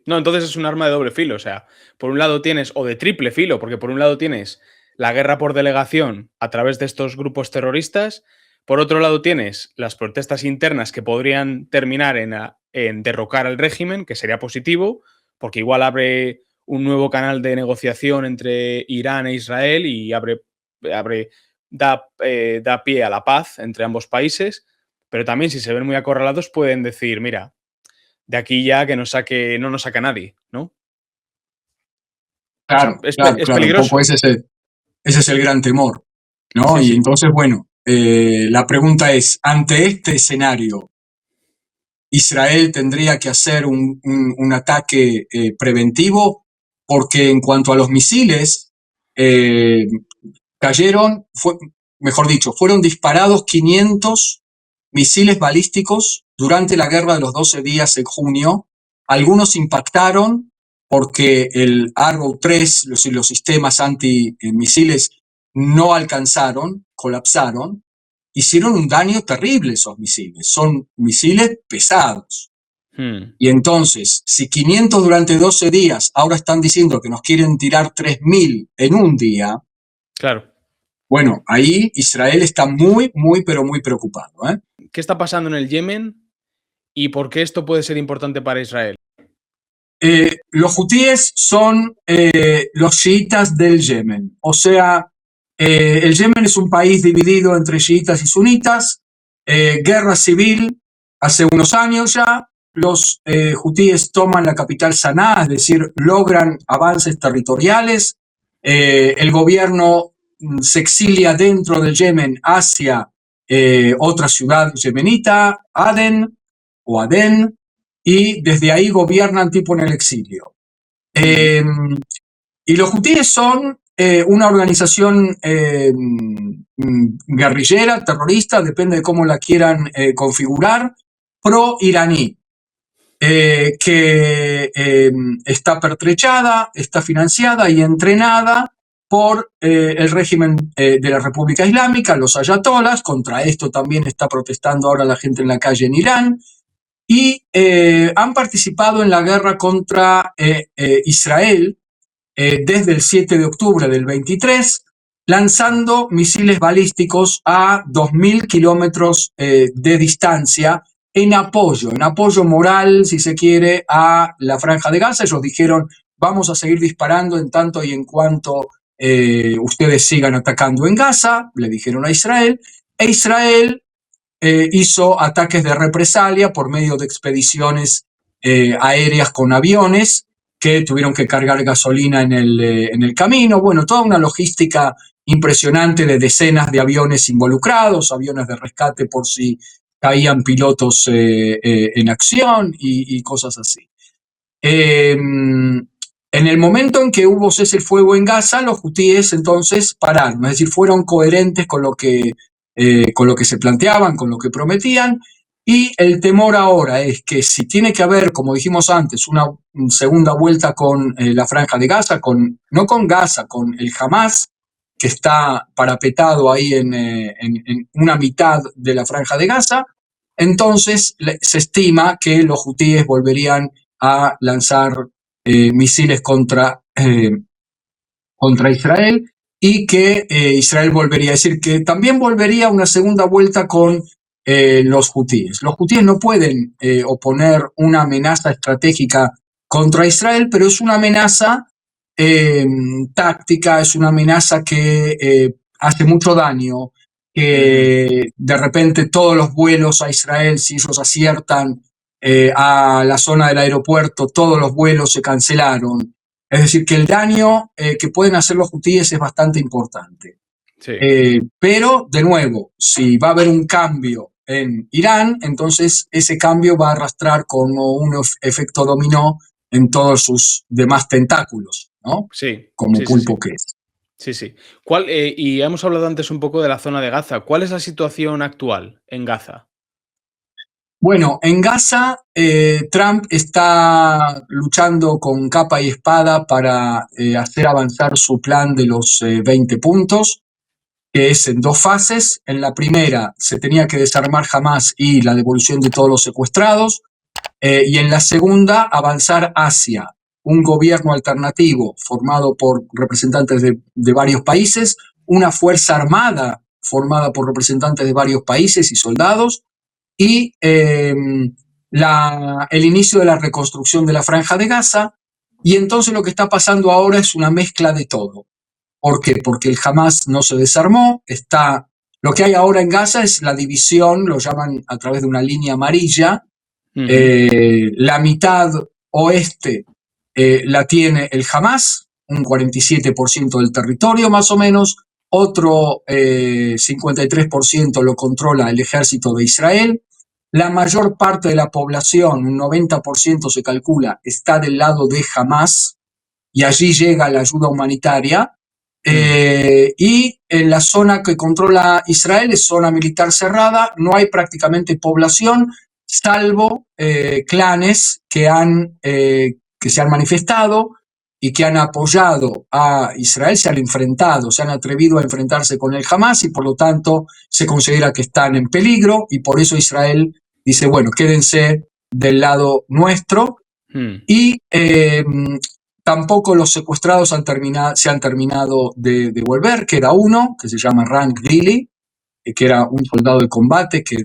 No, entonces es un arma de doble filo. O sea, por un lado tienes, o de triple filo, porque por un lado tienes la guerra por delegación a través de estos grupos terroristas. Por otro lado tienes las protestas internas que podrían terminar en derrocar al régimen, que sería positivo, porque igual abre un nuevo canal de negociación entre Irán e Israel y da pie a la paz entre ambos países. Pero también, si se ven muy acorralados, pueden decir, mira, de aquí ya que no nos saca nadie, ¿no? Claro, O sea, claro, es un peligroso. poco ese es el gran temor, ¿no? Sí, y sí. entonces, bueno, la pregunta es, ante este escenario, ¿Israel tendría que hacer un ataque preventivo? Porque en cuanto a los misiles, fueron disparados 500 misiles balísticos durante la guerra de los 12 días en junio. Algunos impactaron porque el Arrow 3, los sistemas antimisiles, no alcanzaron, colapsaron. Hicieron un daño terrible esos misiles. Son misiles pesados. Y entonces, si 500 durante 12 días, ahora están diciendo que nos quieren tirar 3000 en un día. Claro. Bueno, ahí Israel está muy, muy, pero muy preocupado. ¿Qué está pasando en el Yemen y por qué esto puede ser importante para Israel? Los hutíes son los chiitas del Yemen. O sea, el Yemen es un país dividido entre chiitas y sunitas. Guerra civil hace unos años ya. Los hutíes toman la capital Saná, es decir, logran avances territoriales. El gobierno se exilia dentro del Yemen hacia otra ciudad yemenita, Aden, y desde ahí gobiernan tipo en el exilio. Y los hutíes son una organización guerrillera, terrorista, depende de cómo la quieran configurar, pro-iraní, que está pertrechada, está financiada y entrenada por el régimen de la República Islámica, los ayatolás. Contra esto también está protestando ahora la gente en la calle en Irán. Y han participado en la guerra contra Israel desde el 7 de octubre del 23, lanzando misiles balísticos a 2.000 kilómetros de distancia en apoyo moral, si se quiere, a la Franja de Gaza. Ellos dijeron, vamos a seguir disparando en tanto y en cuanto ustedes sigan atacando en Gaza, le dijeron a Israel, e Israel hizo ataques de represalia por medio de expediciones aéreas con aviones que tuvieron que cargar gasolina en el camino. Bueno, toda una logística impresionante de decenas de aviones involucrados, aviones de rescate por si caían pilotos en acción y cosas así. En el momento en que hubo cese el fuego en Gaza, los hutíes entonces pararon, es decir, fueron coherentes con lo que se planteaban, con lo que prometían, y el temor ahora es que si tiene que haber, como dijimos antes, una segunda vuelta con la Franja de Gaza, no con Gaza, con el Hamas, que está parapetado ahí en una mitad de la Franja de Gaza, entonces se estima que los hutíes volverían a lanzar misiles contra Israel, y que Israel volvería, es decir, que también volvería una segunda vuelta con los hutíes. Los hutíes no pueden oponer una amenaza estratégica contra Israel, pero es una amenaza táctica, es una amenaza que hace mucho daño, que de repente todos los vuelos a Israel, si ellos aciertan a la zona del aeropuerto, todos los vuelos se cancelaron. Es decir, que el daño que pueden hacer los hutíes es bastante importante. Sí. Pero, de nuevo, si va a haber un cambio en Irán, entonces ese cambio va a arrastrar como un efecto dominó en todos sus demás tentáculos, ¿no? Sí. Como Sí, pulpo sí. que es. Sí, sí. Y hemos hablado antes un poco de la zona de Gaza. ¿Cuál es la situación actual en Gaza? Bueno, en Gaza, Trump está luchando con capa y espada para hacer avanzar su plan de los 20 puntos, que es en dos fases. En la primera se tenía que desarmar Hamas y la devolución de todos los secuestrados, y en la segunda avanzar hacia un gobierno alternativo formado por representantes de varios países, una fuerza armada formada por representantes de varios países y soldados, y el inicio de la reconstrucción de la Franja de Gaza. Y entonces lo que está pasando ahora es una mezcla de todo. ¿Por qué? Porque el Hamas no se desarmó, lo que hay ahora en Gaza es la división, lo llaman a través de una línea amarilla. La mitad oeste la tiene el Hamas, un 47% del territorio más o menos, otro 53% lo controla el ejército de Israel. La mayor parte de la población, un 90% se calcula, está del lado de Hamas, y allí llega la ayuda humanitaria. Y en la zona que controla Israel es zona militar cerrada, no hay prácticamente población, salvo clanes que se han manifestado y que han apoyado a Israel, se han atrevido a enfrentarse con el Hamas, y por lo tanto se considera que están en peligro, y por eso Israel dice, bueno, quédense del lado nuestro. Y tampoco los secuestrados se han terminado de devolver. Queda uno que se llama Ran Gili, que era un soldado de combate que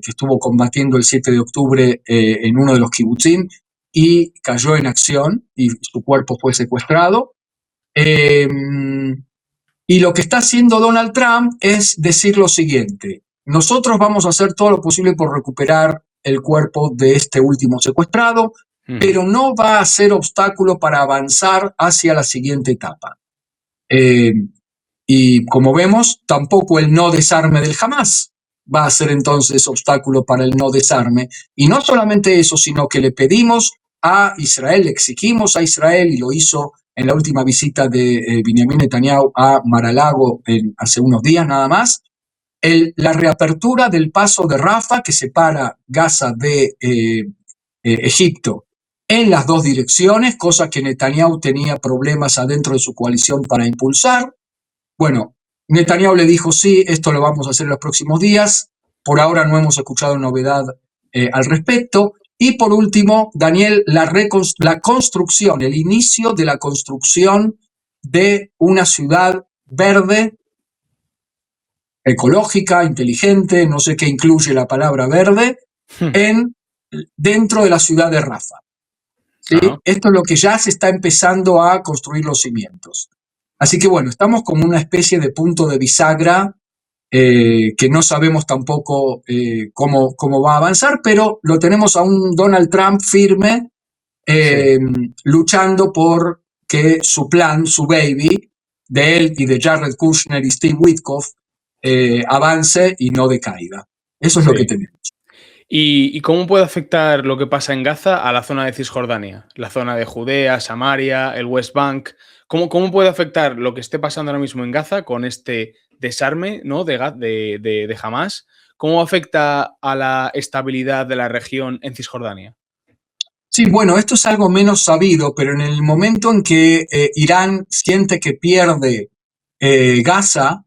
estuvo combatiendo el 7 de octubre en uno de los kibutzim y cayó en acción, y su cuerpo fue secuestrado. Y lo que está haciendo Donald Trump es decir lo siguiente: nosotros vamos a hacer todo lo posible por recuperar el cuerpo de este último secuestrado, pero no va a ser obstáculo para avanzar hacia la siguiente etapa. Y como vemos, tampoco el no desarme del Hamas va a ser entonces obstáculo para el no desarme. Y no solamente eso, sino que le pedimos a Israel, le exigimos a Israel, y lo hizo en la última visita de Benjamin Netanyahu a Mar-a-Lago hace unos días nada más, la reapertura del paso de Rafah, que separa Gaza de Egipto en las dos direcciones, cosa que Netanyahu tenía problemas adentro de su coalición para impulsar. Bueno, Netanyahu le dijo, sí, esto lo vamos a hacer en los próximos días. Por ahora no hemos escuchado novedad al respecto. Y por último, Daniel, la construcción, el inicio de la construcción de una ciudad verde ecológica, inteligente, no sé qué incluye la palabra verde, dentro de la ciudad de Rafah. ¿Sí? Esto es lo que ya se está empezando a construir los cimientos. Así que bueno, estamos como una especie de punto de bisagra que no sabemos tampoco cómo va a avanzar, pero lo tenemos a un Donald Trump firme, luchando por que su plan, su baby, de él y de Jared Kushner y Steve Witkoff, avance y no decaiga. Eso es lo que tenemos. ¿Y cómo puede afectar lo que pasa en Gaza a la zona de Cisjordania? La zona de Judea, Samaria, el West Bank. ¿Cómo puede afectar lo que esté pasando ahora mismo en Gaza con este desarme, ¿no?, de Hamás? ¿Cómo afecta a la estabilidad de la región en Cisjordania? Sí, bueno, esto es algo menos sabido, pero en el momento en que Irán siente que pierde Gaza,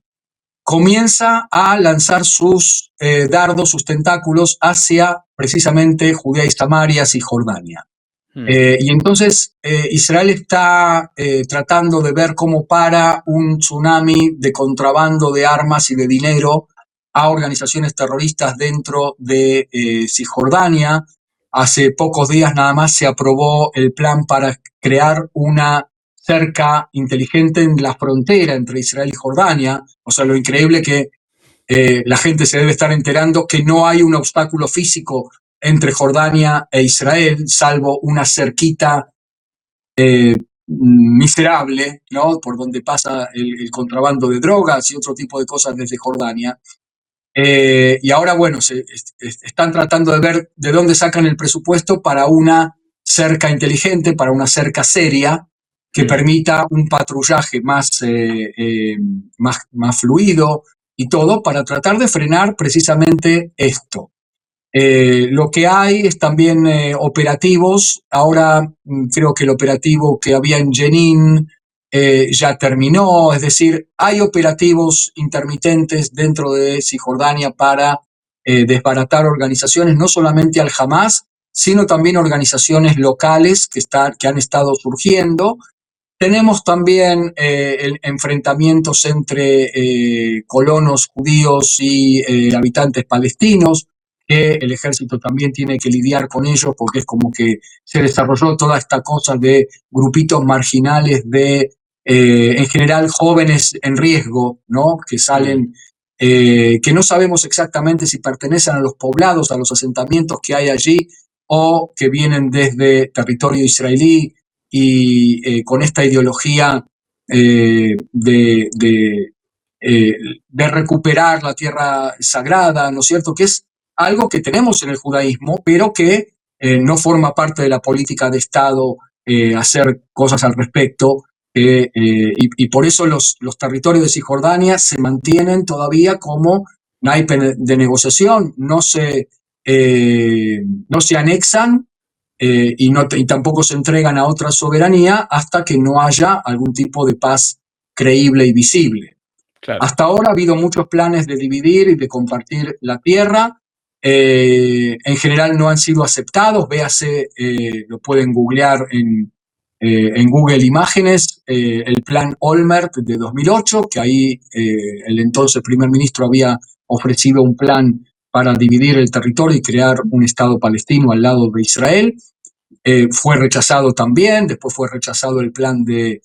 comienza a lanzar sus dardos, sus tentáculos hacia precisamente Judea y Samaria, Cisjordania. Y entonces Israel está tratando de ver cómo para un tsunami de contrabando de armas y de dinero a organizaciones terroristas dentro de Cisjordania. Hace pocos días nada más se aprobó el plan para crear una cerca inteligente en la frontera entre Israel y Jordania. O sea, lo increíble que la gente se debe estar enterando que no hay un obstáculo físico entre Jordania e Israel, salvo una cerquita miserable, ¿no?, por donde pasa el contrabando de drogas y otro tipo de cosas desde Jordania. Y ahora, bueno, están tratando de ver de dónde sacan el presupuesto para una cerca inteligente, para una cerca seria, que permita un patrullaje más fluido y todo, para tratar de frenar precisamente esto. Lo que hay es también operativos. Ahora creo que el operativo que había en Jenin ya terminó, es decir, hay operativos intermitentes dentro de Cisjordania para desbaratar organizaciones, no solamente al Hamas, sino también organizaciones locales que han estado surgiendo. Tenemos también enfrentamientos entre colonos judíos y habitantes palestinos, que el ejército también tiene que lidiar con ellos, porque es como que se desarrolló toda esta cosa de grupitos marginales de, en general, jóvenes en riesgo, ¿no?, que salen, que no sabemos exactamente si pertenecen a los poblados, a los asentamientos que hay allí, o que vienen desde territorio israelí, y con esta ideología de recuperar la tierra sagrada, ¿no es cierto?, que es algo que tenemos en el judaísmo, pero que no forma parte de la política de Estado hacer cosas al respecto. Y por eso los territorios de Cisjordania se mantienen todavía como naipe de negociación, no se anexan y tampoco se entregan a otra soberanía hasta que no haya algún tipo de paz creíble y visible. Claro. Hasta ahora ha habido muchos planes de dividir y de compartir la tierra. En general no han sido aceptados. Véase, lo pueden googlear en Google Imágenes, el plan Olmert de 2008, que ahí el entonces primer ministro había ofrecido un plan para dividir el territorio y crear un Estado palestino al lado de Israel. Fue rechazado también. Después fue rechazado el plan de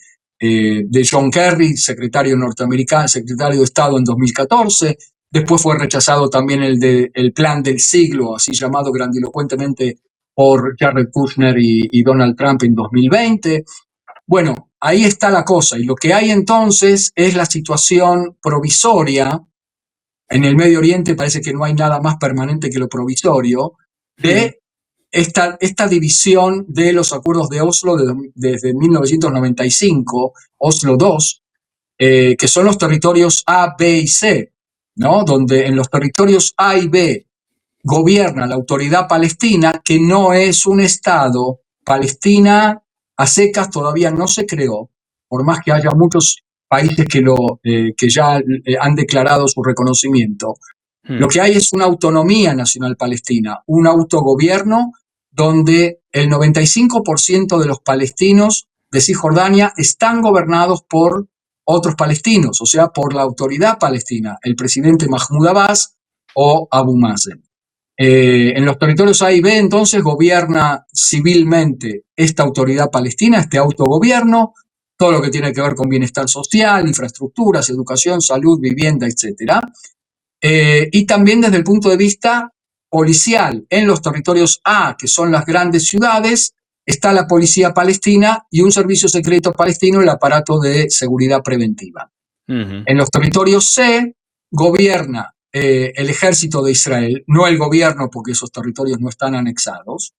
John Kerry, secretario norteamericano, secretario de Estado en 2014. Después fue rechazado también el plan del siglo, así llamado grandilocuentemente por Jared Kushner y Donald Trump en 2020. Bueno, ahí está la cosa. Y lo que hay entonces es la situación provisoria. En el Medio Oriente parece que no hay nada más permanente que lo provisorio, de esta división de los acuerdos de Oslo desde 1995, Oslo II, que son los territorios A, B y C, ¿no?, donde en los territorios A y B gobierna la autoridad palestina, que no es un Estado. Palestina a secas todavía no se creó, por más que haya muchos países que ya han declarado su reconocimiento. Lo que hay es una autonomía nacional palestina, un autogobierno donde el 95% de los palestinos de Cisjordania están gobernados por otros palestinos, o sea, por la autoridad palestina, el presidente Mahmoud Abbas o Abu Mazen. En los territorios A y B, entonces, gobierna civilmente esta autoridad palestina, este autogobierno, todo lo que tiene que ver con bienestar social, infraestructuras, educación, salud, vivienda, etc. Y también desde el punto de vista policial, en los territorios A, que son las grandes ciudades, está la policía palestina y un servicio secreto palestino, el aparato de seguridad preventiva. En los territorios C gobierna el ejército de Israel, no el gobierno porque esos territorios no están anexados,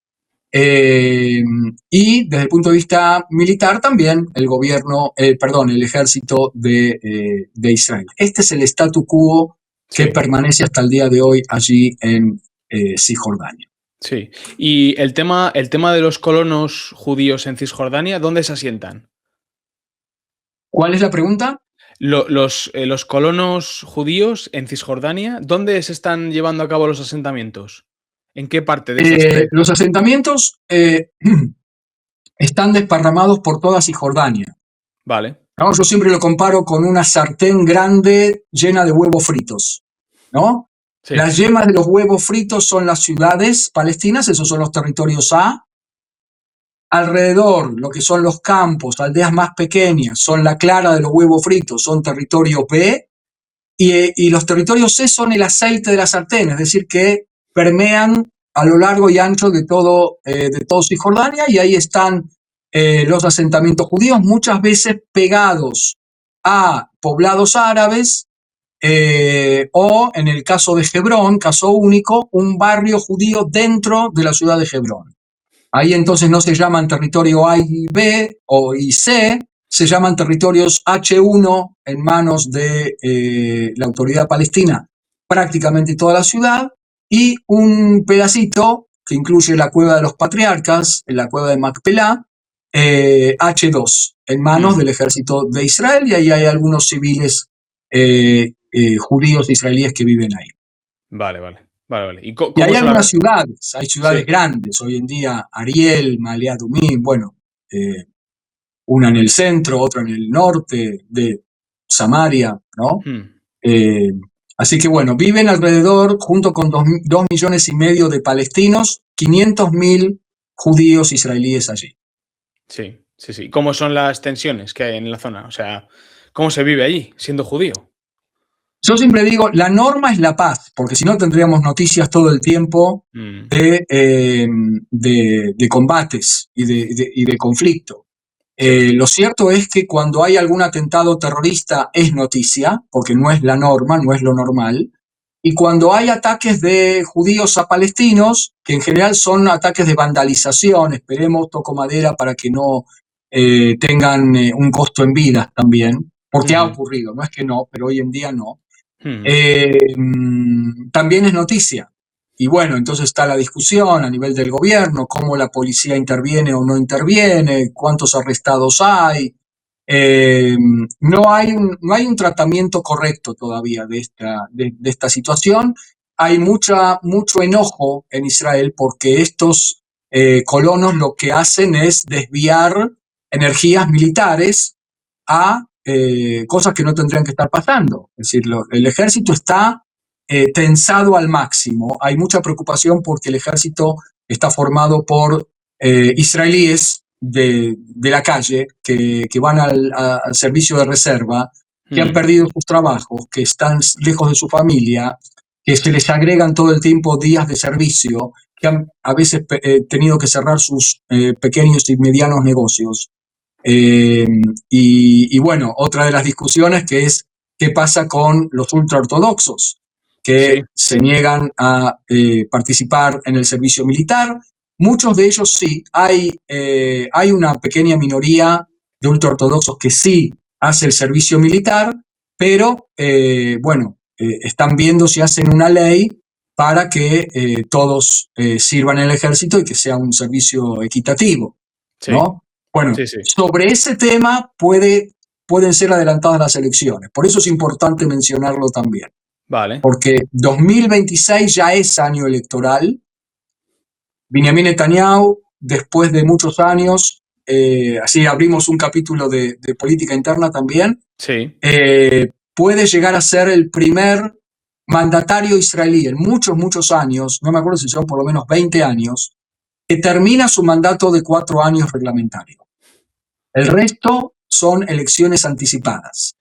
y desde el punto de vista militar también el ejército de Israel. Este es el statu quo que permanece hasta el día de hoy allí en Cisjordania. Sí. Y el tema de los colonos judíos en Cisjordania, ¿dónde se asientan? ¿Cuál es la pregunta? Los colonos judíos en Cisjordania, ¿dónde se están llevando a cabo los asentamientos? ¿En qué parte de esas tres? Los asentamientos están desparramados por toda Cisjordania. Vale. ¿No? Yo siempre lo comparo con una sartén grande llena de huevos fritos, ¿no? Sí. Las yemas de los huevos fritos son las ciudades palestinas, esos son los territorios A. Alrededor, lo que son los campos, aldeas más pequeñas, son la clara de los huevos fritos, son territorios B. Y los territorios C son el aceite de la sartén, es decir, que permean a lo largo y ancho de todo Cisjordania, y ahí están los asentamientos judíos, muchas veces pegados a poblados árabes, o en el caso de Hebrón, caso único, un barrio judío dentro de la ciudad de Hebrón. Ahí entonces no se llaman territorio A y B y C, se llaman territorios H1 en manos de la autoridad palestina, prácticamente toda la ciudad, y un pedacito que incluye la cueva de los patriarcas, la cueva de Macpelá, H2, en manos del ejército de Israel, y ahí hay algunos civiles judíos israelíes que viven ahí. Vale. ¿Y hay algunas ciudades, hay ciudades grandes hoy en día, Ariel, Ma'ale Adumim, bueno, una en el centro, otra en el norte de Samaria, ¿no? Así que bueno, viven alrededor, junto con 2,5 millones de palestinos, 500.000 judíos israelíes allí. Sí. ¿Cómo son las tensiones que hay en la zona? O sea, ¿cómo se vive allí, siendo judío? Yo siempre digo, la norma es la paz, porque si no tendríamos noticias todo el tiempo de combates y de conflicto. Lo cierto es que cuando hay algún atentado terrorista es noticia, porque no es la norma, no es lo normal. Y cuando hay ataques de judíos a palestinos, que en general son ataques de vandalización, esperemos, toco madera para que no tengan un costo en vidas también, porque ha ocurrido, no es que no, pero hoy en día no. También es noticia. Y bueno, entonces está la discusión a nivel del gobierno, cómo la policía interviene o no interviene, cuántos arrestados hay. No hay un tratamiento correcto todavía de esta situación. Hay mucho enojo en Israel porque estos colonos lo que hacen es desviar energías militares a cosas que no tendrían que estar pasando. Es decir, el ejército está tensado al máximo. Hay mucha preocupación porque el ejército está formado por israelíes de la calle que van al servicio de reserva, que han perdido sus trabajos, que están lejos de su familia, que se les agregan todo el tiempo días de servicio, que han a veces tenido que cerrar sus pequeños y medianos negocios. Y bueno, otra de las discusiones que es qué pasa con los ultraortodoxos que se niegan a participar en el servicio militar. Muchos de ellos sí, hay una pequeña minoría de ultraortodoxos que sí hace el servicio militar, pero están viendo si hacen una ley para que todos sirvan en el ejército y que sea un servicio equitativo, ¿no? Bueno, sobre ese tema pueden ser adelantadas las elecciones. Por eso es importante mencionarlo también. Vale. Porque 2026 ya es año electoral. Benjamin Netanyahu, después de muchos años, así abrimos un capítulo de política interna también, Sí. puede llegar a ser el primer mandatario israelí en muchos, muchos años, no me acuerdo si son por lo menos 20 años, que termina su mandato de 4 años reglamentario. El resto son elecciones anticipadas.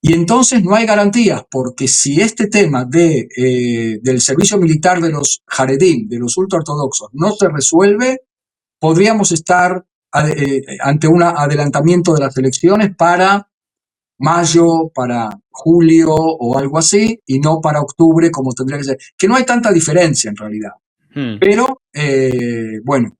Y entonces no hay garantías, porque si este tema del servicio militar de los Haredim, de los ultraortodoxos, no se resuelve, podríamos estar ante un adelantamiento de las elecciones para mayo, para julio o algo así, y no para octubre como tendría que ser. Que no hay tanta diferencia en realidad. Pero, bueno,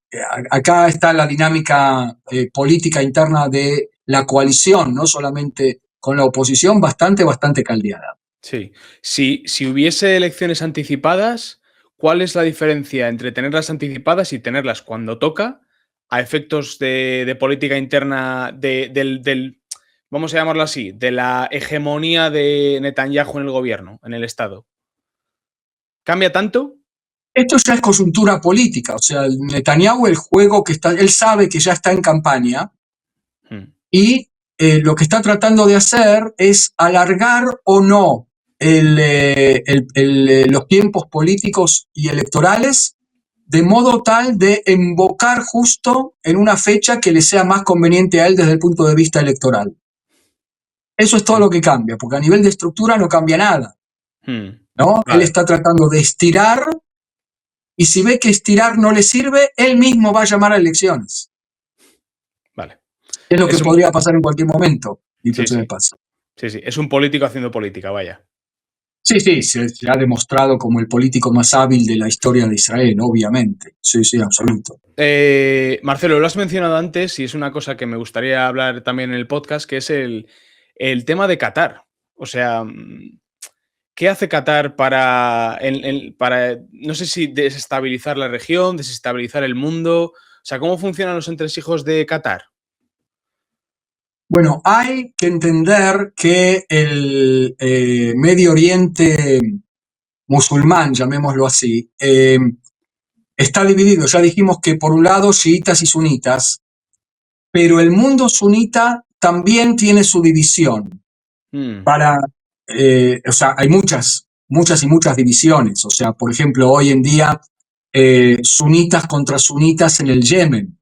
acá está la dinámica política interna de la coalición, no solamente con la oposición, bastante caldeada. Sí. Si hubiese elecciones anticipadas, ¿cuál es la diferencia entre tenerlas anticipadas y tenerlas cuando toca a efectos de política interna vamos a llamarlo así, de la hegemonía de Netanyahu en el gobierno, en el Estado? ¿Cambia tanto? Esto ya es coyuntura política, o sea, Netanyahu, el juego que está, él sabe que ya está en campaña y lo que está tratando de hacer es alargar o no los tiempos políticos y electorales de modo tal de embocar justo en una fecha que le sea más conveniente a él desde el punto de vista electoral. Eso es todo lo que cambia, porque a nivel de estructura no cambia nada, ¿no? Vale. Él está tratando de estirar, y si ve que estirar no le sirve, él mismo va a llamar a elecciones. Vale. Es lo que podría pasar en cualquier momento, dicho sea de paso. Sí, sí, es un político haciendo política, vaya. Sí, se ha demostrado como el político más hábil de la historia de Israel, obviamente. Sí, absoluto. Marcelo, lo has mencionado antes y es una cosa que me gustaría hablar también en el podcast, que es el tema de Qatar. O sea, ¿qué hace Qatar para, no sé si desestabilizar la región, desestabilizar el mundo? O sea, ¿cómo funcionan los entresijos de Qatar? Bueno, hay que entender que el Medio Oriente musulmán, llamémoslo así, está dividido. Ya dijimos que por un lado chiitas y sunitas, pero el mundo sunita también tiene su división. O sea, hay muchas divisiones. O sea, por ejemplo, hoy en día, sunitas contra sunitas en el Yemen.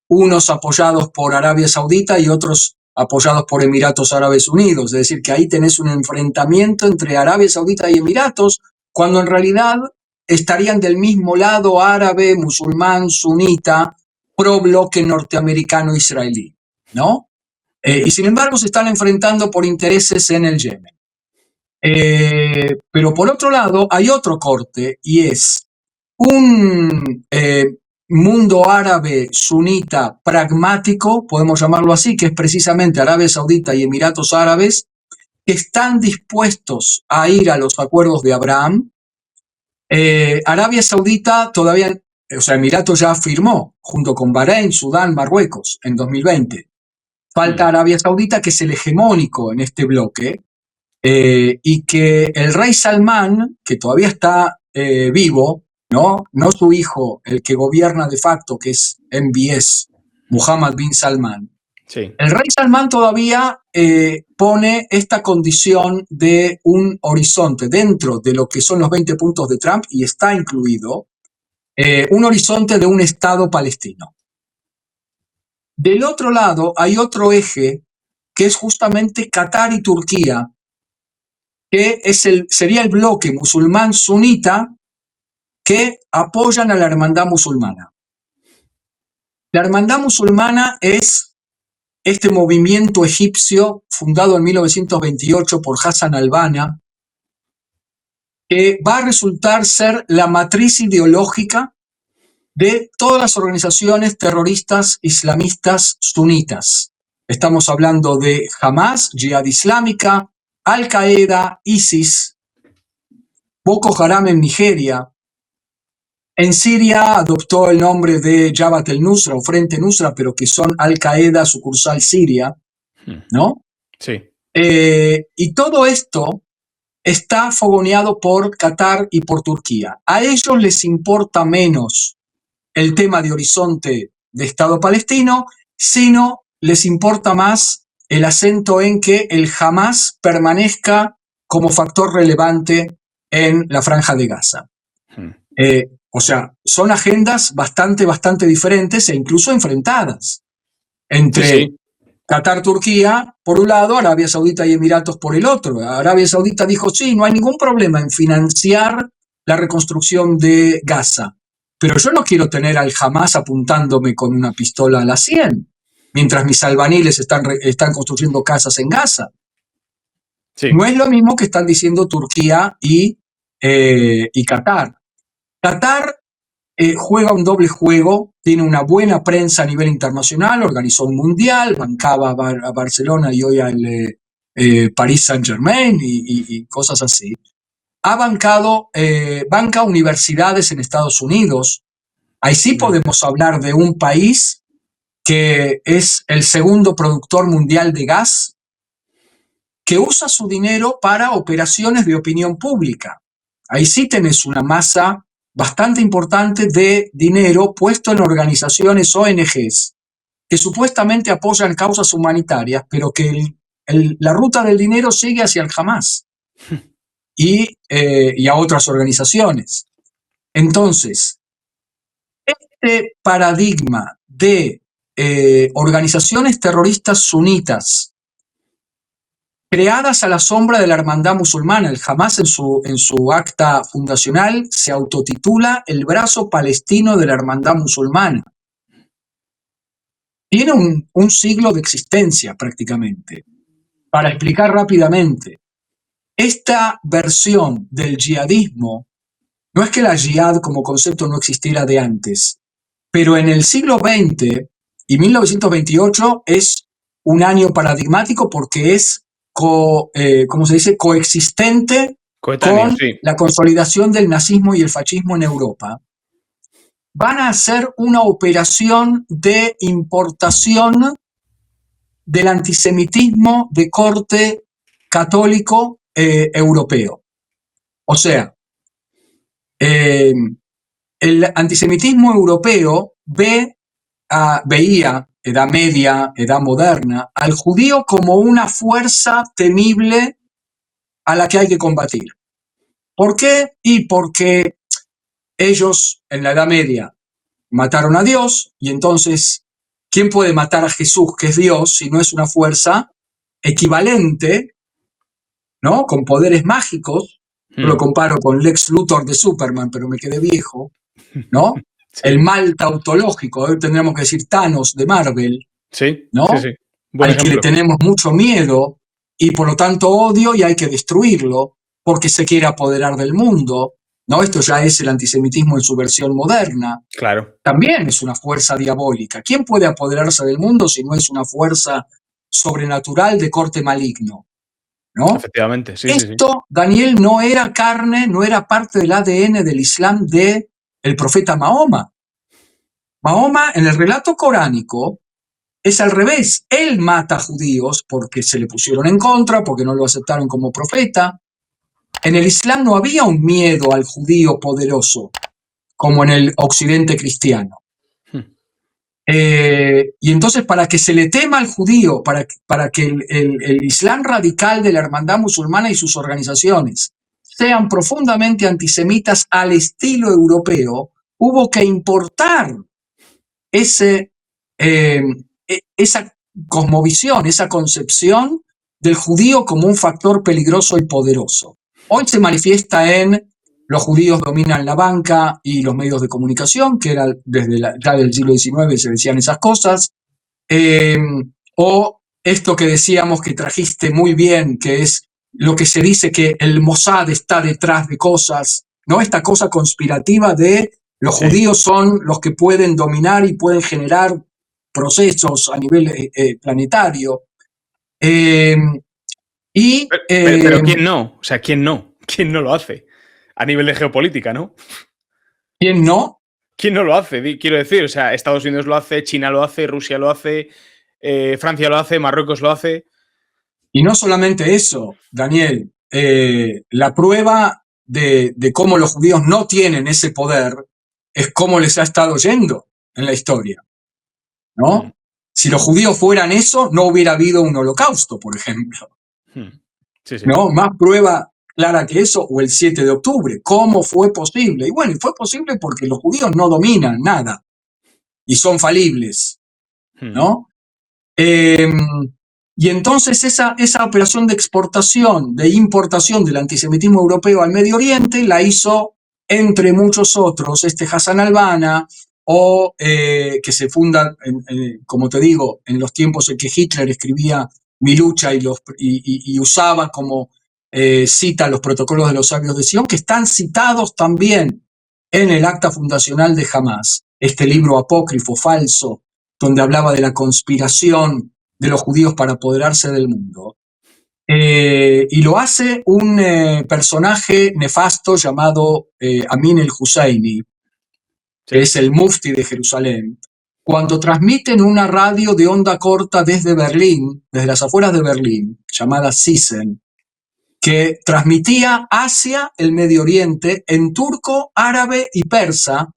Unos apoyados por Arabia Saudita y otros apoyados por Emiratos Árabes Unidos. Es decir, que ahí tenés un enfrentamiento entre Arabia Saudita y Emiratos, cuando en realidad estarían del mismo lado árabe, musulmán, sunita, pro bloque norteamericano-israelí, ¿no? Y sin embargo se están enfrentando por intereses en el Yemen. Pero por otro lado hay otro corte y es un mundo árabe sunita pragmático, podemos llamarlo así, que es precisamente Arabia Saudita y Emiratos Árabes, que están dispuestos a ir a los acuerdos de Abraham. Arabia Saudita todavía, o sea, Emiratos ya firmó, junto con Bahrein, Sudán, Marruecos, en 2020. Falta Arabia Saudita, que es el hegemónico en este bloque, y que el rey Salmán, que todavía está vivo, no su hijo, el que gobierna de facto, que es MBS, Mohammed bin Salman. Sí. El rey Salmán todavía pone esta condición de un horizonte dentro de lo que son los 20 puntos de Trump, y está incluido un horizonte de un Estado palestino. Del otro lado hay otro eje que es justamente Qatar y Turquía, que sería el bloque musulmán sunita que apoyan a la hermandad musulmana. La hermandad musulmana es este movimiento egipcio fundado en 1928 por Hassan al-Banna, que va a resultar ser la matriz ideológica de todas las organizaciones terroristas islamistas sunitas. Estamos hablando de Hamas, Jihad Islámica, Al-Qaeda, ISIS, Boko Haram en Nigeria. En Siria adoptó el nombre de Jabhat el-Nusra o Frente Nusra, pero que son Al-Qaeda sucursal Siria, ¿no? Sí. Y todo esto está fogoneado por Qatar y por Turquía. A ellos les importa menos el tema de horizonte de Estado palestino, sino les importa más el acento en que el Hamas permanezca como factor relevante en la Franja de Gaza. O sea, son agendas bastante diferentes e incluso enfrentadas entre Qatar, Turquía, por un lado, Arabia Saudita y Emiratos por el otro. Arabia Saudita dijo, sí, no hay ningún problema en financiar la reconstrucción de Gaza, pero yo no quiero tener al Hamas apuntándome con una pistola a la 100, mientras mis albañiles están construyendo casas en Gaza. Sí. No es lo mismo que están diciendo Turquía y Qatar. Qatar juega un doble juego, tiene una buena prensa a nivel internacional, organizó un mundial, bancaba a Barcelona y hoy al Paris Saint-Germain y cosas así. Ha banca universidades en Estados Unidos. Ahí sí podemos hablar de un país que es el segundo productor mundial de gas, que usa su dinero para operaciones de opinión pública. Ahí sí tenés una masa bastante importante de dinero puesto en organizaciones ONGs que supuestamente apoyan causas humanitarias, pero que la ruta del dinero sigue hacia el Hamas y a otras organizaciones. Entonces, este paradigma de organizaciones terroristas sunitas creadas a la sombra de la hermandad musulmana. El Hamas en su acta fundacional se autotitula el brazo palestino de la hermandad musulmana. Tiene un siglo de existencia prácticamente. Para explicar rápidamente, esta versión del yihadismo, no es que la yihad como concepto no existiera de antes, pero en el siglo XX y 1928 es un año paradigmático porque es ¿cómo se dice? Coexistente con la consolidación del nazismo y el fascismo en Europa. Van a hacer una operación de importación del antisemitismo de corte católico europeo. O sea, el antisemitismo europeo veía, edad media, edad moderna, al judío como una fuerza temible a la que hay que combatir. ¿Por qué? Y porque ellos en la Edad Media mataron a Dios y entonces, ¿quién puede matar a Jesús, que es Dios, si no es una fuerza equivalente, ¿no? Con poderes mágicos? Yo lo comparo con Lex Luthor de Superman, pero me quedé viejo, ¿no? Sí. El mal tautológico, hoy tendríamos que decir Thanos de Marvel, ¿no? Sí. Al que le tenemos mucho miedo y por lo tanto odio y hay que destruirlo porque se quiere apoderar del mundo, ¿no? Esto ya es el antisemitismo en su versión moderna. Claro. También es una fuerza diabólica. ¿Quién puede apoderarse del mundo si no es una fuerza sobrenatural de corte maligno? ¿No? Efectivamente, sí. Esto, Daniel, no era carne, no era parte del ADN del Islam del profeta Mahoma. Mahoma, en el relato coránico, es al revés. Él mata a judíos porque se le pusieron en contra, porque no lo aceptaron como profeta. En el Islam no había un miedo al judío poderoso, como en el occidente cristiano. Y entonces, para que se le tema al judío, para que el Islam radical de la hermandad musulmana y sus organizaciones sean profundamente antisemitas al estilo europeo, hubo que importar esa cosmovisión, esa concepción del judío como un factor peligroso y poderoso. Hoy se manifiesta en los judíos dominan la banca y los medios de comunicación, que era desde ya del siglo XIX se decían esas cosas, o esto que decíamos que trajiste muy bien, que es lo que se dice que el Mossad está detrás de cosas, ¿no? Esta cosa conspirativa de los judíos son los que pueden dominar y pueden generar procesos a nivel planetario. Pero ¿quién no? O sea, ¿quién no? ¿Quién no lo hace? A nivel de geopolítica, ¿no? ¿Quién no? ¿Quién no lo hace? Quiero decir, o sea, Estados Unidos lo hace, China lo hace, Rusia lo hace, Francia lo hace, Marruecos lo hace. Y no solamente eso, Daniel, la prueba de cómo los judíos no tienen ese poder es cómo les ha estado yendo en la historia. ¿no? Si los judíos fueran eso, no hubiera habido un holocausto, por ejemplo. Sí, sí. ¿No? Más prueba clara que eso, o el 7 de octubre. ¿Cómo fue posible? Y bueno, fue posible porque los judíos no dominan nada y son falibles, ¿no? Y entonces esa operación de exportación, de importación del antisemitismo europeo al Medio Oriente la hizo, entre muchos otros, Hassan al-Banna, o que se funda, como te digo, en los tiempos en que Hitler escribía Mi lucha y usaba como cita los protocolos de los sabios de Sion, que están citados también en el acta fundacional de Hamas, este libro apócrifo, falso, donde hablaba de la conspiración de los judíos para apoderarse del mundo. Y lo hace un personaje nefasto llamado Amin el-Husseini, que es el mufti de Jerusalén, cuando transmite en una radio de onda corta desde Berlín, desde las afueras de Berlín, llamada Sisen, que transmitía hacia el Medio Oriente en turco, árabe y persa,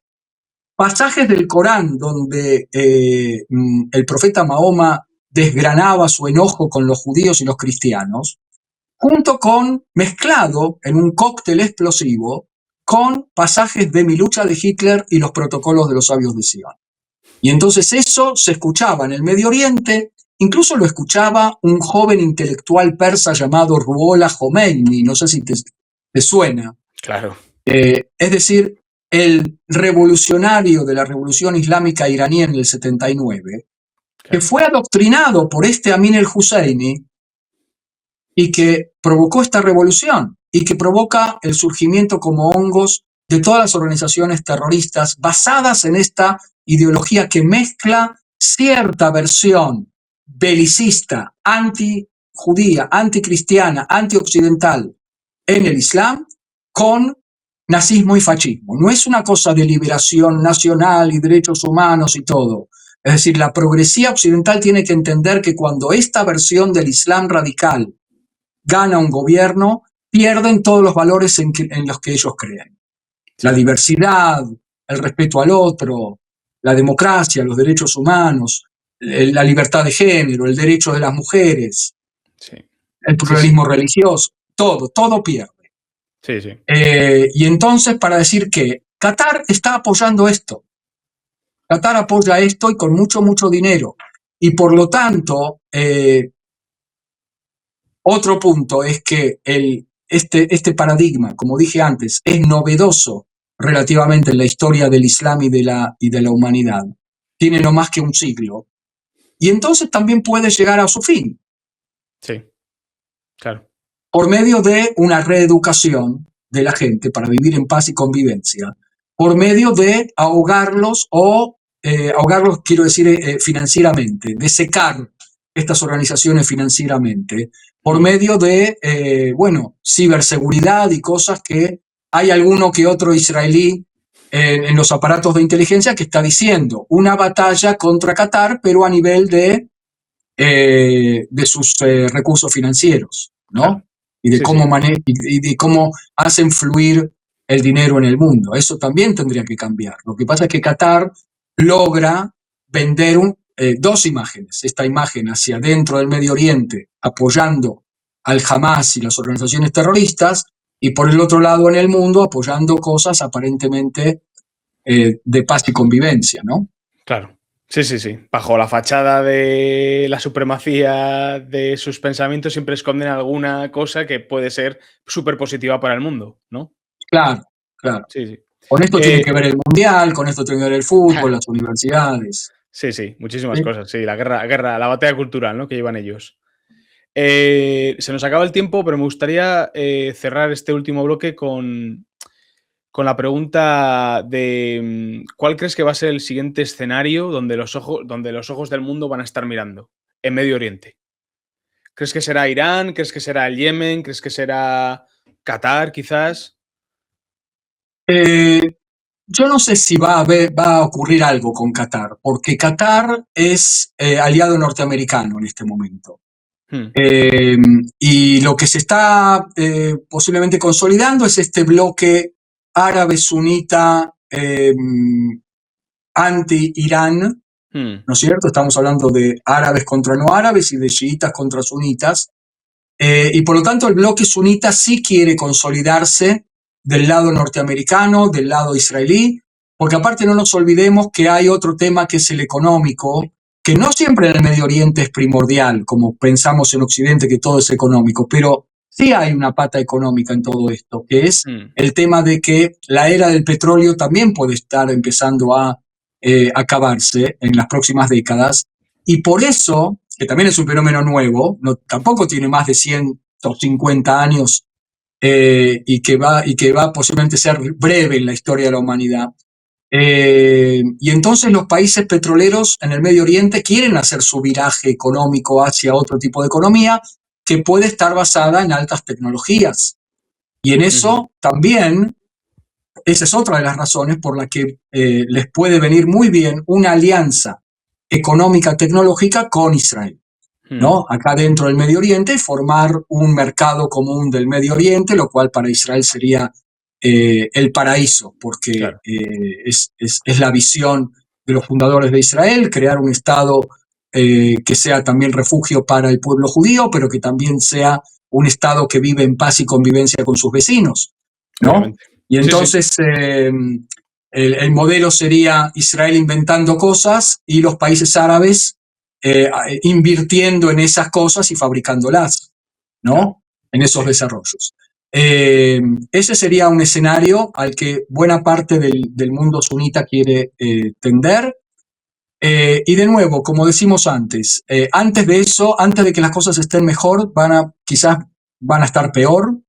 pasajes del Corán donde el profeta Mahoma desgranaba su enojo con los judíos y los cristianos, junto con, mezclado en un cóctel explosivo, con pasajes de Mi lucha de Hitler y los protocolos de los sabios de Sion. Y entonces eso se escuchaba en el Medio Oriente, incluso lo escuchaba un joven intelectual persa llamado Ruhollah Khomeini, no sé si te suena. Claro. Es decir, el revolucionario de la revolución islámica iraní en el 79, que fue adoctrinado por Amin el-Husseini y que provocó esta revolución y que provoca el surgimiento como hongos de todas las organizaciones terroristas basadas en esta ideología que mezcla cierta versión belicista, antijudía, anticristiana, antioccidental en el Islam con nazismo y fascismo. No es una cosa de liberación nacional y derechos humanos y todo. Es decir, la progresía occidental tiene que entender que cuando esta versión del Islam radical gana un gobierno, pierden todos los valores en los que ellos creen. Sí. La diversidad, el respeto al otro, la democracia, los derechos humanos, la libertad de género, el derecho de las mujeres, sí. El pluralismo religioso, todo pierde. Sí, sí. Y entonces, para decir que Qatar está apoyando esto. Qatar apoya esto y con mucho, mucho dinero. Y por lo tanto, otro punto es que este paradigma, como dije antes, es novedoso relativamente en la historia del Islam y de la humanidad. Tiene no más que un siglo. Y entonces también puede llegar a su fin. Sí, claro. Por medio de una reeducación de la gente para vivir en paz y convivencia, por medio de ahogarlos ahogarlos quiero decir financieramente, de secar estas organizaciones financieramente, por medio de, ciberseguridad y cosas que hay alguno que otro israelí en los aparatos de inteligencia que está diciendo una batalla contra Qatar, pero a nivel de sus recursos financieros, ¿no? Claro. Y de cómo hacen fluir el dinero en el mundo. Eso también tendría que cambiar. Lo que pasa es que Qatar logra vender dos imágenes. Esta imagen hacia dentro del Medio Oriente, apoyando al Hamas y las organizaciones terroristas, y por el otro lado en el mundo, apoyando cosas aparentemente de paz y convivencia, ¿no? Claro. Sí, sí, sí. Bajo la fachada de la supremacía de sus pensamientos siempre esconden alguna cosa que puede ser súper positiva para el mundo, ¿no? Claro, claro. Sí, sí. Con esto tiene que ver el mundial, con esto tiene que ver el fútbol, las universidades. Sí, sí, muchísimas cosas. Sí, la guerra, la batalla cultural, ¿no? Que llevan ellos. Se nos acaba el tiempo, pero me gustaría cerrar este último bloque con la pregunta de ¿cuál crees que va a ser el siguiente escenario donde los ojos del mundo van a estar mirando en Medio Oriente? ¿Crees que será Irán? ¿Crees que será el Yemen? ¿Crees que será Qatar, quizás? Yo no sé si va a ocurrir algo con Qatar, porque Qatar es aliado norteamericano en este momento. Y lo que se está posiblemente consolidando es este bloque árabe sunita anti-Irán, ¿no es cierto? Estamos hablando de árabes contra no árabes y de chiitas contra sunitas. Y por lo tanto el bloque sunita sí quiere consolidarse del lado norteamericano, del lado israelí, porque aparte no nos olvidemos que hay otro tema que es el económico, que no siempre en el Medio Oriente es primordial, como pensamos en Occidente que todo es económico, pero sí hay una pata económica en todo esto, que es el tema de que la era del petróleo también puede estar empezando a acabarse en las próximas décadas, y por eso, que también es un fenómeno nuevo, no, tampoco tiene más de 150 años y que va posiblemente ser breve en la historia de la humanidad. Y entonces los países petroleros en el Medio Oriente quieren hacer su viraje económico hacia otro tipo de economía que puede estar basada en altas tecnologías. Y en eso también, esa es otra de las razones por la que les puede venir muy bien una alianza económica tecnológica con Israel, ¿no? Acá dentro del Medio Oriente, formar un mercado común del Medio Oriente, lo cual para Israel sería el paraíso, porque Claro. es la visión de los fundadores de Israel, crear un Estado que sea también refugio para el pueblo judío, pero que también sea un Estado que vive en paz y convivencia con sus vecinos, ¿no? Obviamente. Y Sí, sí. entonces el modelo sería Israel inventando cosas y los países árabes invirtiendo en esas cosas y fabricándolas, Claro. ¿no? En esos Sí. desarrollos. Ese sería un escenario al que buena parte del mundo sunita quiere tender. Y de nuevo, como decimos antes de eso, antes de que las cosas estén mejor, quizás van a estar peor.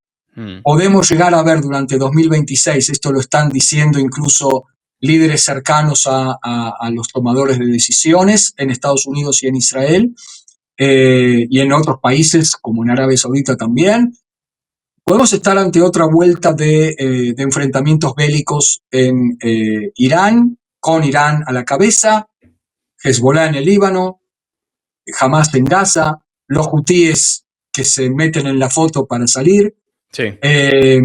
Podemos llegar a ver durante 2026, esto lo están diciendo incluso líderes cercanos a los tomadores de decisiones en Estados Unidos y en Israel, y en otros países como en Arabia Saudita también. Podemos estar ante otra vuelta de enfrentamientos bélicos en Irán, con Irán a la cabeza, Hezbollah en el Líbano, Hamas en Gaza, los hutíes que se meten en la foto para salir. Sí. Eh,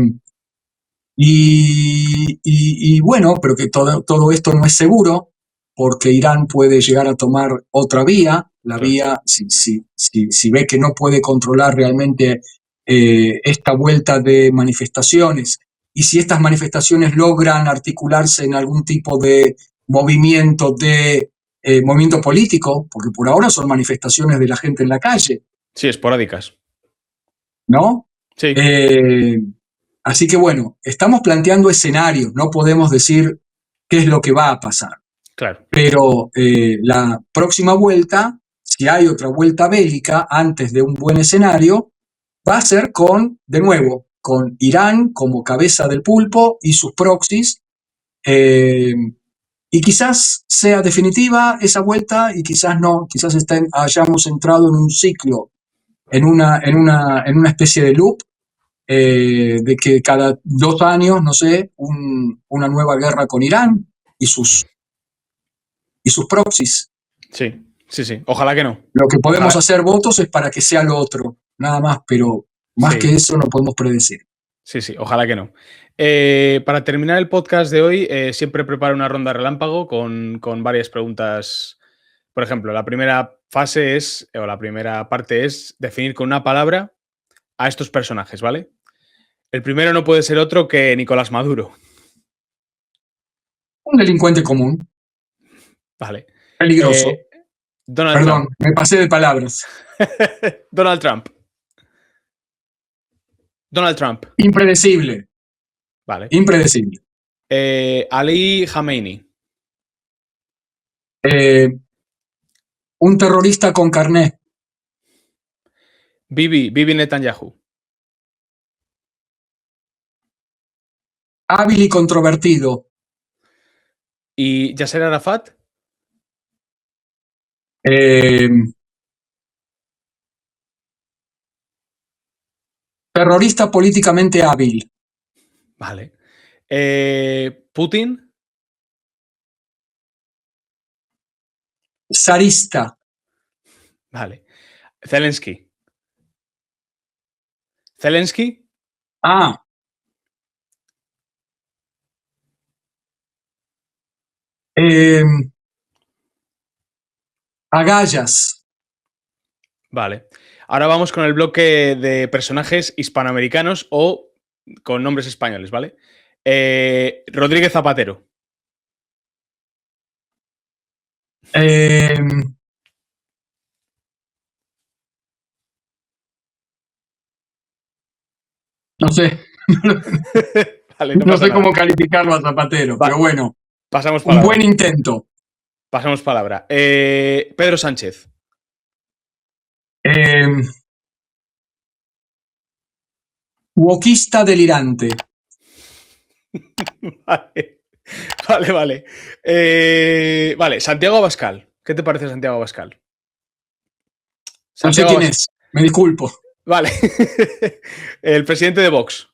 y bueno, pero que todo esto no es seguro, porque Irán puede llegar a tomar otra vía, la Claro. vía, si ve que no puede controlar realmente esta vuelta de manifestaciones, y si estas manifestaciones logran articularse en algún tipo de movimiento movimiento político, porque por ahora son manifestaciones de la gente en la calle, Sí, esporádicas. ¿no? Sí. Eh, Así que bueno, estamos planteando escenarios, no podemos decir qué es lo que va a pasar. Claro. Pero la próxima vuelta, si hay otra vuelta bélica antes de un buen escenario, va a ser de nuevo, con Irán como cabeza del pulpo y sus proxies. eh, y quizás sea definitiva esa vuelta y quizás no, quizás hayamos entrado en un ciclo, en una especie de loop de que cada 2 años, no sé, una nueva guerra con Irán y sus proxies. Sí. Sí, sí. Ojalá que no. Lo que podemos Ojalá. hacer votos es para que sea lo otro, nada más, pero más que Sí. eso no podemos predecir. Sí, sí. Ojalá que no. Para terminar el podcast de hoy, siempre preparo una ronda relámpago con varias preguntas. Por ejemplo, la primera fase es, o la primera parte es definir con una palabra a estos personajes, ¿vale? El primero no puede ser otro que Nicolás Maduro. Un delincuente común, Vale. peligroso. Eh, Donald Perdón, Trump. me pasé de palabras. Donald Trump. Donald Trump. Impredecible, Vale. impredecible. Ali Khamenei. Eh, un terrorista con carné, Bibi Netanyahu. hábil y controvertido. Y Yasser Arafat. Eh, terrorista políticamente hábil. Vale. Putin. Zarista. Vale. Zelensky. Zelensky. Ah, eh, Agallas. Vale. Ahora vamos con el bloque de personajes hispanoamericanos o con nombres españoles, ¿vale? Rodríguez Zapatero. Eh, no sé. Vale, no No pasa sé nada. cómo calificarlo a Zapatero, pero bueno, Pasamos un palabra. buen intento. Pasamos palabra. Pedro Sánchez. Eh, Wokista delirante. Vale, vale, vale. Vale, Santiago Abascal. ¿Qué te parece Santiago Abascal? No sé Santiago quién Abascal. es, me disculpo. Vale. El presidente de Vox.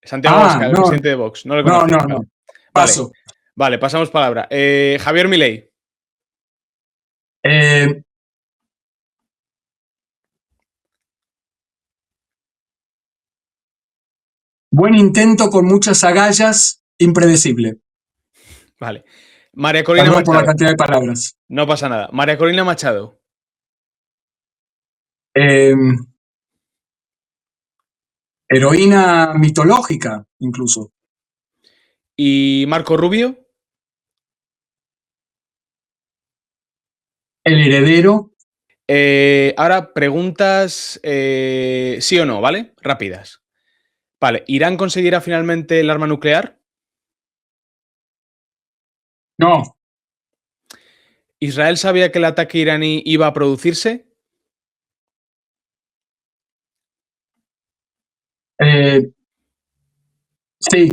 Santiago Abascal, el No, presidente de Vox. No lo no, conoces. no, Vale. no. Vale, Paso. vale, pasamos palabra. Javier Milei. Eh, Buen intento con muchas agallas, impredecible. Vale. María Corina Perdón por la Machado. cantidad de palabras. No pasa nada. María Corina Machado. Eh, Heroína mitológica, incluso. Y Marco Rubio. El heredero. Ahora preguntas sí o no, ¿vale? Rápidas. Vale, ¿Irán conseguirá finalmente el arma nuclear? No. ¿Israel sabía que el ataque iraní iba a producirse? Eh, sí,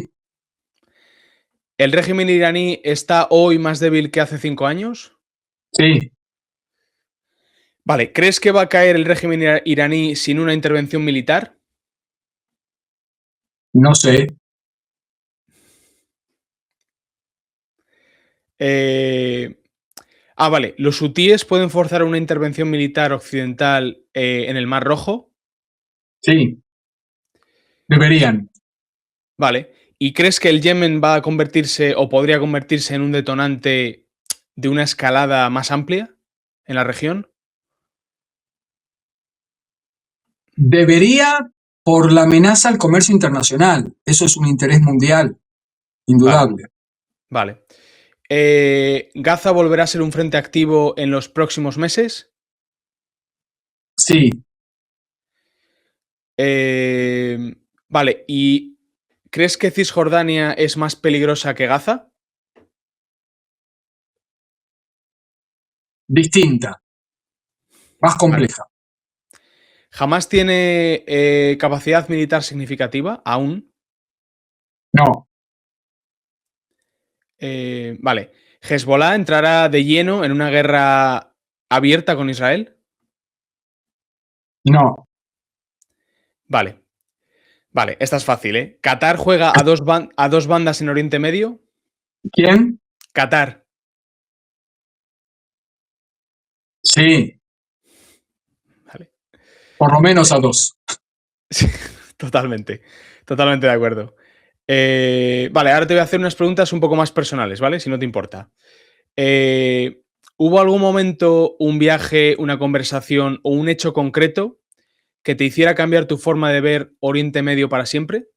¿El régimen iraní está hoy más débil que hace 5 años? sí. Vale, ¿crees que va a caer el régimen iraní sin una intervención militar? No sé. Eh, vale, ¿los hutíes pueden forzar una intervención militar occidental en el Mar Rojo? Sí. Deberían. Vale. ¿Y crees que el Yemen va a convertirse o podría convertirse en un detonante de una escalada más amplia en la región? Debería por la amenaza al comercio internacional. Eso es un interés mundial, Vale, indudable. vale. ¿Gaza volverá a ser un frente activo en los próximos meses? Sí, Vale, ¿y crees que Cisjordania es más peligrosa que Gaza? distinta, más Vale. compleja. ¿Jamás tiene capacidad militar significativa aún? No, Vale. ¿Hezbollah entrará de lleno en una guerra abierta con Israel? no. Vale. Vale, esta es fácil, ¿eh? ¿Qatar juega a dos bandas en Oriente Medio? ¿Quién? Qatar. Sí, Vale. por lo menos a dos. Sí, totalmente. Totalmente de acuerdo. Vale, ahora te voy a hacer unas preguntas un poco más personales, ¿vale? Si no te importa. ¿Hubo algún momento, un viaje, una conversación o un hecho concreto que te hiciera cambiar tu forma de ver Oriente Medio para siempre?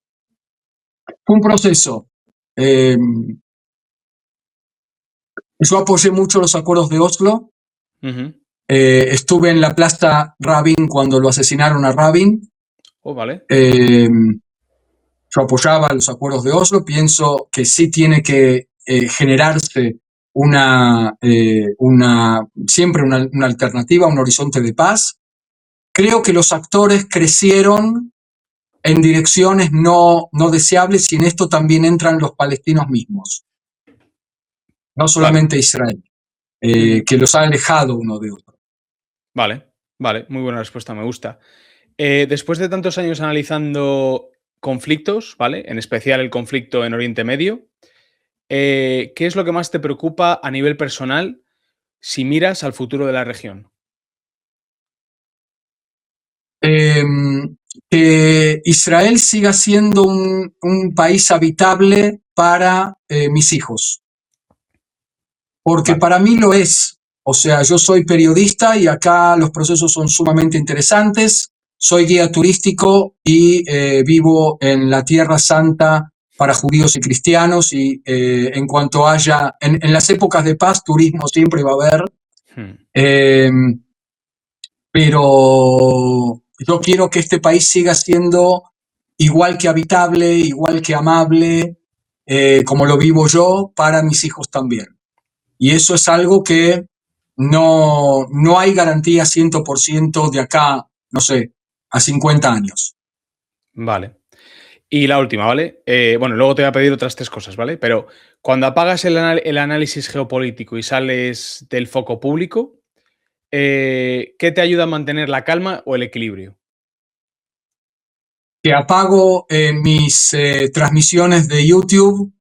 Fue un proceso. Eh, yo apoyé mucho los acuerdos de Oslo. Ujú. Estuve en la Plaza Rabin cuando lo asesinaron a Rabin. Oh, vale. Yo apoyaba los acuerdos de Oslo. Pienso que sí tiene que generarse siempre una alternativa, un horizonte de paz. Creo que los actores crecieron en direcciones no deseables y en esto también entran los palestinos mismos, no Vale. solamente Israel, Ujú. que los ha alejado uno de otro. Vale. Vale. Muy buena respuesta, me gusta. Después de tantos años analizando conflictos, ¿vale? En especial el conflicto en Oriente Medio, ¿qué es lo que más te preocupa a nivel personal si miras al futuro de la región? Eh, que Israel siga siendo un país habitable para mis hijos, porque Vale. para mí lo es O sea, yo soy periodista y acá los procesos son sumamente interesantes. Soy guía turístico y vivo en la Tierra Santa para judíos y cristianos y en cuanto haya, en las épocas de paz, turismo siempre va a haber. Eh, pero yo quiero que este país siga siendo igual que habitable, igual que amable, como lo vivo yo, para mis hijos también. Y eso es algo que no hay garantía 100% de acá, no sé, a 50 años. Vale. Y la última, ¿vale? Bueno, luego te voy a pedir otras 3 cosas, ¿vale? Pero cuando apagas el análisis geopolítico y sales del foco público, ¿qué te ayuda a mantener la calma o el equilibrio? Que apago mis transmisiones de YouTube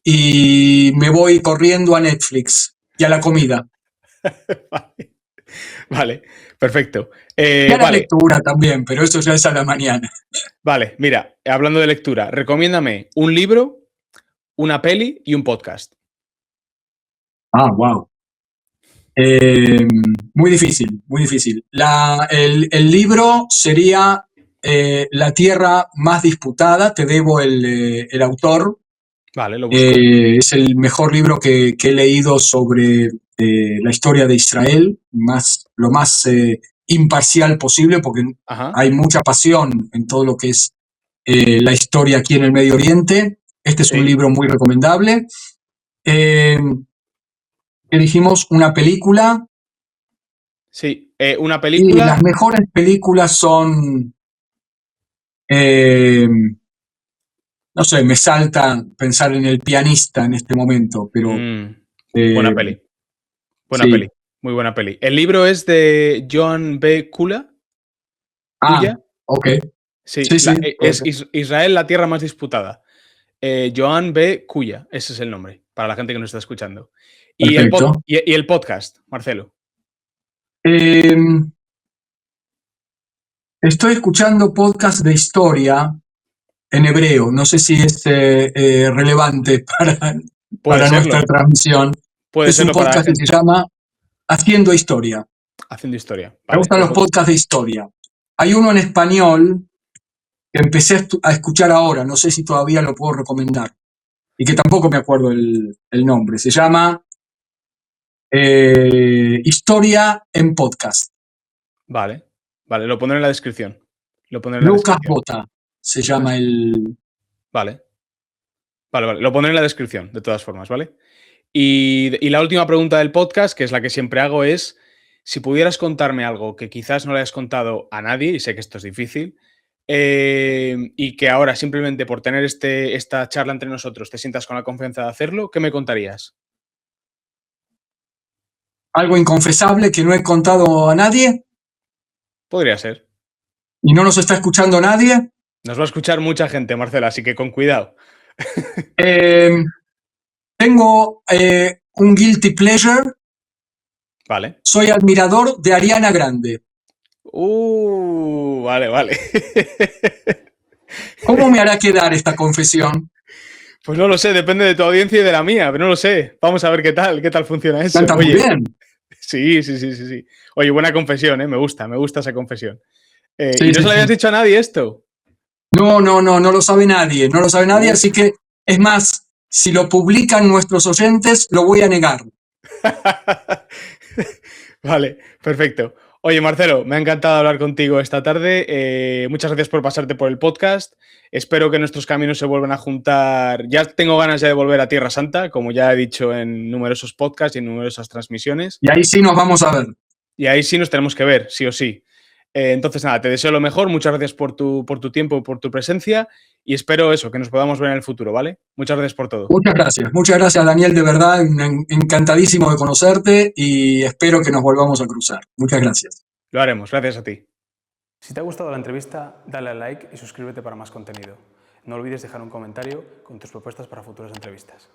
y me voy corriendo a Netflix y a la comida. Vale. Vale, perfecto. Y a la Vale, lectura también, pero eso ya es a la mañana. vale, mira, hablando de lectura, recomiéndame un libro, una peli y un podcast. Ah, wow. Muy difícil, muy difícil. El libro sería La Tierra Más Disputada, te debo el autor. Vale, lo busco. Es el mejor libro que he leído sobre la historia de Israel, lo más imparcial posible, porque Ajá. hay mucha pasión en todo lo que es la historia aquí en el Medio Oriente. Este es un Sí, libro muy recomendable. Eh, ¿Qué dijimos? Una película. sí. Una Y las película. mejores películas son, eh, no sé, me salta pensar en El Pianista en este momento, pero mm, buena eh, peli. Buena sí. peli. Muy buena peli. El libro es de Joan B. Kula. Ah, Kuya. ok. Sí, Sí, sí, puede es ser. Israel, la tierra más disputada. Joan B. Kuya, ese es el nombre, para la gente que nos está escuchando. Y Perfecto. y el podcast, Marcelo. Eh, Estoy escuchando podcast de historia en hebreo. No sé si es relevante Puede para nuestra serlo. transmisión. Puede Es un serlo para la podcast que se gente. llama Haciendo Historia. Haciendo historia. Me Vale. gustan los podcasts de historia. Hay uno en español que empecé a escuchar ahora, no sé si todavía lo puedo recomendar, y que tampoco me acuerdo el nombre. Se llama Historia en Podcast. Vale. Vale, lo pondré en la descripción. Lo pondré en la Lucas descripción. Bota se Lucas. llama el... Vale. Vale, vale. Lo pondré en la descripción, de todas formas, ¿vale? Y la última pregunta del podcast, que es la que siempre hago, es si pudieras contarme algo que quizás no le hayas contado a nadie, y sé que esto es difícil, y que ahora simplemente por tener esta charla entre nosotros te sientas con la confianza de hacerlo, ¿qué me contarías? Algo inconfesable que no he contado a nadie Podría ser. y no nos está escuchando nadie. Nos va a escuchar mucha gente, Marcela, así que con cuidado. Eh, Tengo un guilty pleasure. Vale. Soy admirador de Ariana Grande. Vale, vale. ¿Cómo me hará quedar esta confesión? Pues no lo sé, depende de tu audiencia y de la mía, pero no lo sé. Vamos a ver qué tal funciona eso. Canta muy Oye, bien. sí, sí, sí, sí, sí. Oye, buena confesión, ¿eh? Me gusta esa confesión. ¿Y Sí, no sí, se lo sí. habías dicho a nadie esto? No, no, no, no lo sabe nadie, no lo sabe nadie, Uf. así que es más, si lo publican nuestros oyentes, lo voy a negar. Vale, perfecto. Oye, Marcelo, me ha encantado hablar contigo esta tarde. Muchas gracias por pasarte por el podcast. Espero que nuestros caminos se vuelvan a juntar. Ya tengo ganas ya de volver a Tierra Santa, como ya he dicho en numerosos podcasts y en numerosas transmisiones. Y ahí sí nos vamos a ver. Y ahí sí nos tenemos que ver, sí o sí. Entonces, nada, te deseo lo mejor. Muchas gracias por tu tiempo, por tu presencia. Y espero eso, que nos podamos ver en el futuro, ¿vale? Muchas gracias por todo. Muchas gracias Daniel, de verdad, encantadísimo de conocerte y espero que nos volvamos a cruzar. Muchas gracias. Lo haremos, gracias a ti. Si te ha gustado la entrevista, dale al like y suscríbete para más contenido. No olvides dejar un comentario con tus propuestas para futuras entrevistas.